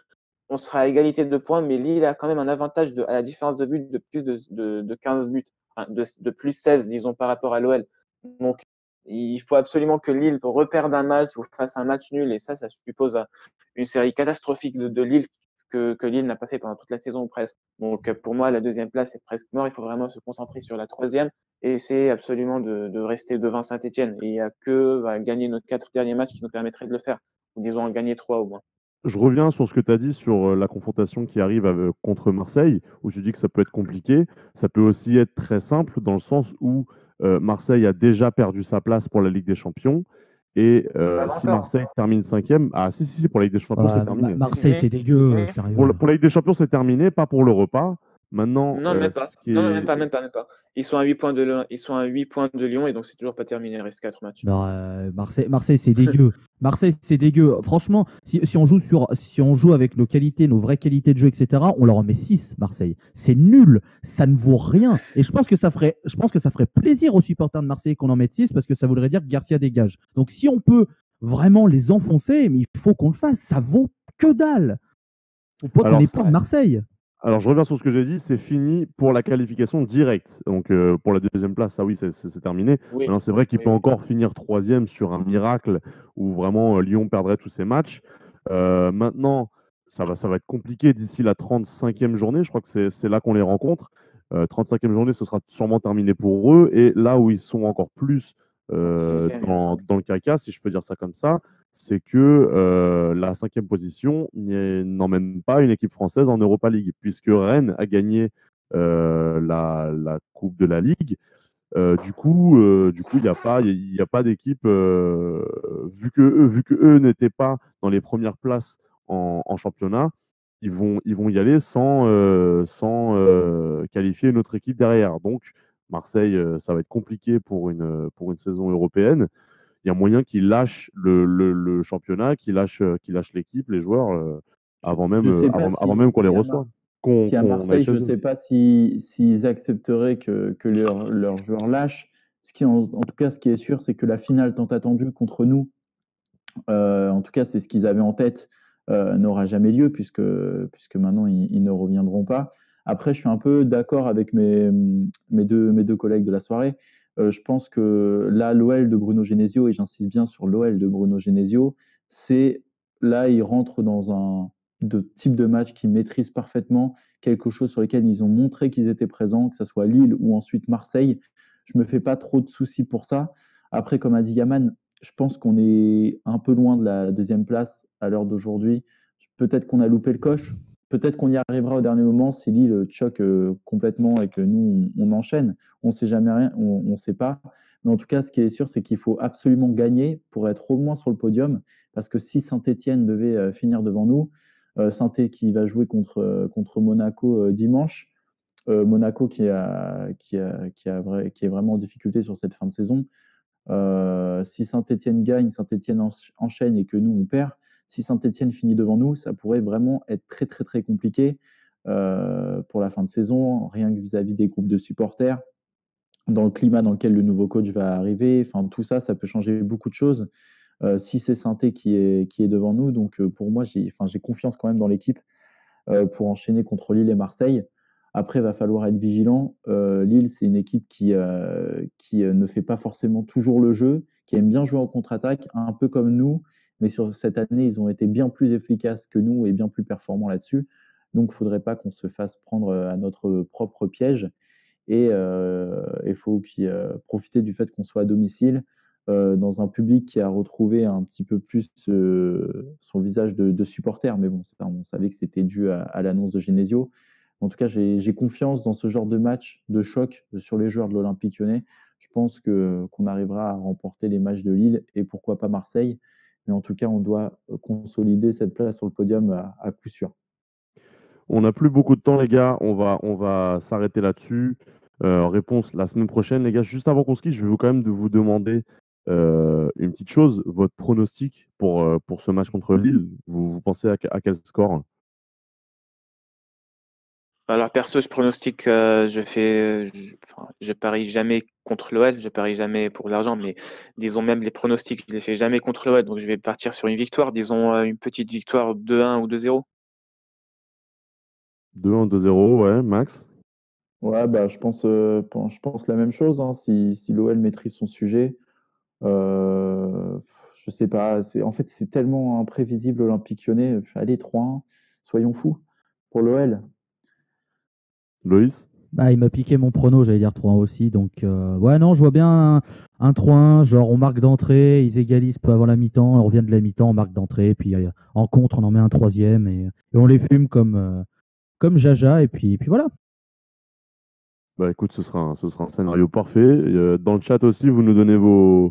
on sera à égalité de points, mais Lille a quand même un avantage à la différence de but de plus de 15 buts, enfin, de plus 16, disons, par rapport à l'OL. Donc, il faut absolument que Lille reperde un match ou fasse un match nul, et ça suppose une série catastrophique de Lille que Lille n'a pas fait pendant toute la saison ou presque. Donc, pour moi, la deuxième place est presque mort. Il faut vraiment se concentrer sur la troisième et essayer absolument de rester devant Saint-Etienne. Et il n'y a que gagner nos 4 derniers matchs qui nous permettraient de le faire. Ou disons en gagner 3 au moins. Je reviens sur ce que tu as dit sur la confrontation qui arrive contre Marseille, où tu dis que ça peut être compliqué. Ça peut aussi être très simple dans le sens où Marseille a déjà perdu sa place pour la Ligue des Champions. Et si Marseille termine 5e, si, pour la Ligue des Champions, c'est terminé. Marseille, c'est dégueu, sérieux. Pour la Ligue des Champions, c'est terminé, pas pour le repas. Maintenant, Non, même pas. ce qui Non, est... même pas. Ils sont à 8 points de Lyon, ils sont à 8 points de Lyon et donc c'est toujours pas terminé, il reste 4 matchs. Non, Marseille, c'est dégueu. Marseille, c'est dégueu. Franchement, si on joue avec nos qualités, nos vraies qualités de jeu, etc., on leur en met 6, Marseille. C'est nul. Ça ne vaut rien. Et je pense que ça ferait plaisir aux supporters de Marseille qu'on en mette 6 parce que ça voudrait dire que Garcia dégage. Donc, si on peut vraiment les enfoncer, mais il faut qu'on le fasse. Ça vaut que dalle. Au point qu'on ait peur de Marseille. Alors, je reviens sur ce que j'ai dit, c'est fini pour la qualification directe. Donc, pour la deuxième place, ça oui, c'est terminé. Oui. Maintenant, c'est vrai qu'il peut encore finir troisième sur un miracle où vraiment Lyon perdrait tous ses matchs. Maintenant, ça va être compliqué d'ici la 35e journée. Je crois que c'est là qu'on les rencontre. 35e journée, ce sera sûrement terminé pour eux. Et là où ils sont encore plus dans le caca, si je peux dire ça comme ça, c'est que la 5e position n'emmène pas une équipe française en Europa League, puisque Rennes a gagné la Coupe de la Ligue. Du coup, il n'y a pas d'équipe, vu que eux n'étaient pas dans les premières places en championnat, ils vont y aller sans qualifier une autre équipe derrière. Donc, Marseille, ça va être compliqué pour une saison européenne. Il y a moyen qu'ils lâchent le championnat, qu'ils lâchent l'équipe, les joueurs, avant même qu'on les reçoive. Si à Marseille, je ne sais pas s'ils accepteraient que leurs joueurs lâchent. En tout cas, ce qui est sûr, c'est que la finale tant attendue contre nous, en tout cas, c'est ce qu'ils avaient en tête, n'aura jamais lieu puisque maintenant, ils ne reviendront pas. Après, je suis un peu d'accord avec mes deux collègues de la soirée. Je pense que là, l'OL de Bruno Genesio, et j'insiste bien sur l'OL de Bruno Genesio, là, ils rentrent dans un type de match qu'ils maîtrisent parfaitement, quelque chose sur lequel ils ont montré qu'ils étaient présents, que ce soit Lille ou ensuite Marseille. Je ne me fais pas trop de soucis pour ça. Après, comme a dit Yaman, je pense qu'on est un peu loin de la deuxième place à l'heure d'aujourd'hui. Peut-être qu'on a loupé le coche. Peut-être qu'on y arrivera au dernier moment si Lille choque complètement et que nous, on enchaîne. On ne sait jamais rien, on ne sait pas. Mais en tout cas, ce qui est sûr, c'est qu'il faut absolument gagner pour être au moins sur le podium. Parce que si Saint-Etienne devait finir devant nous, Saint-Etienne qui va jouer contre Monaco dimanche, Monaco qui est vraiment en difficulté sur cette fin de saison. Si Saint-Etienne gagne, Saint-Etienne enchaîne et que nous, on perd, si Saint-Etienne finit devant nous, ça pourrait vraiment être très, très, très compliqué pour la fin de saison, rien que vis-à-vis des groupes de supporters, dans le climat dans lequel le nouveau coach va arriver. Enfin, tout ça, ça peut changer beaucoup de choses. Si c'est Saint-Etienne qui est devant nous, donc pour moi, j'ai confiance quand même dans l'équipe pour enchaîner contre Lille et Marseille. Après, il va falloir être vigilant. Lille, c'est une équipe qui ne fait pas forcément toujours le jeu, qui aime bien jouer en contre-attaque, un peu comme nous. Mais sur cette année, ils ont été bien plus efficaces que nous et bien plus performants là-dessus. Donc, il ne faudrait pas qu'on se fasse prendre à notre propre piège. Et il faut profiter du fait qu'on soit à domicile, dans un public qui a retrouvé un petit peu plus son visage de supporter. Mais bon, on savait que c'était dû à l'annonce de Genesio. En tout cas, j'ai confiance dans ce genre de match, de choc sur les joueurs de l'Olympique Lyonnais. Je pense qu'on arrivera à remporter les matchs de Lille et pourquoi pas Marseille. Mais en tout cas, on doit consolider cette place sur le podium à coup sûr. On n'a plus beaucoup de temps, les gars. On va s'arrêter là-dessus. Réponse la semaine prochaine, les gars. Juste avant qu'on se quitte, je vais quand même vous demander une petite chose. Votre pronostic pour ce match contre Lille, vous pensez à quel score? Alors perso, je pronostique, je parie jamais contre l'OL, je parie jamais pour l'argent, mais disons même les pronostics, je les fais jamais contre l'OL, donc je vais partir sur une victoire, disons une petite victoire 2-1 ou 2-0. 2-1, 2-0, ouais, Max. Ouais, bah, je pense la même chose. Hein. Si l'OL maîtrise son sujet, je sais pas. En fait, c'est tellement imprévisible Olympique Lyonnais. Allez, 3-1, soyons fous pour l'OL. Loïs? Bah, il m'a piqué mon prono, j'allais dire 3-1 aussi. Donc, ouais, non, je vois bien un 3-1, genre on marque d'entrée, ils égalisent peu avant la mi-temps, on revient de la mi-temps, on marque d'entrée, puis en contre, on en met un troisième et on les fume comme Jaja, et puis voilà. Bah écoute, ce sera un scénario parfait. Dans le chat aussi, vous nous donnez vos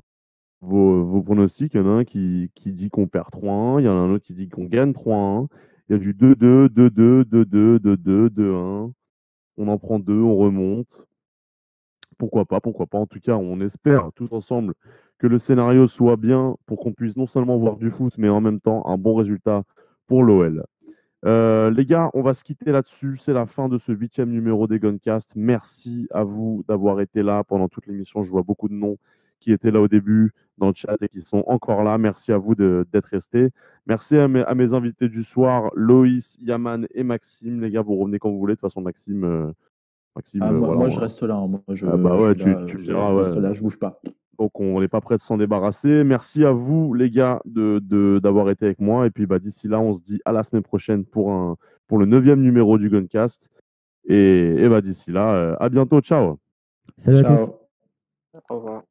pronostics. Il y en a un qui dit qu'on perd 3-1, il y en a un autre qui dit qu'on gagne 3-1. Il y a du 2-2, 2-2, 2-2, 2-2, 2-1. on en prend 2, on remonte. Pourquoi pas, pourquoi pas. En tout cas, on espère tous ensemble que le scénario soit bien pour qu'on puisse non seulement voir du foot, mais en même temps un bon résultat pour l'OL. Les gars, on va se quitter là-dessus. C'est la fin de ce 8e numéro des Guncast. Merci à vous d'avoir été là pendant toute l'émission. Je vois beaucoup de noms qui étaient là au début dans le chat et qui sont encore là. Merci à vous d'être restés. Merci à mes invités du soir, Loïs, Yaman et Maxime. Les gars, vous revenez quand vous voulez. De toute façon, Maxime, voilà. Moi, je reste là. Moi, Bah ouais, je suis là, tu me diras. je reste Ouais. là, je bouge pas. Donc, on n'est pas prêt de s'en débarrasser. Merci à vous, les gars, d'avoir été avec moi. Et puis, d'ici là, on se dit à la semaine prochaine pour le 9e numéro du Guncast. Et d'ici là, à bientôt. Ciao. Salut à tous. Au revoir.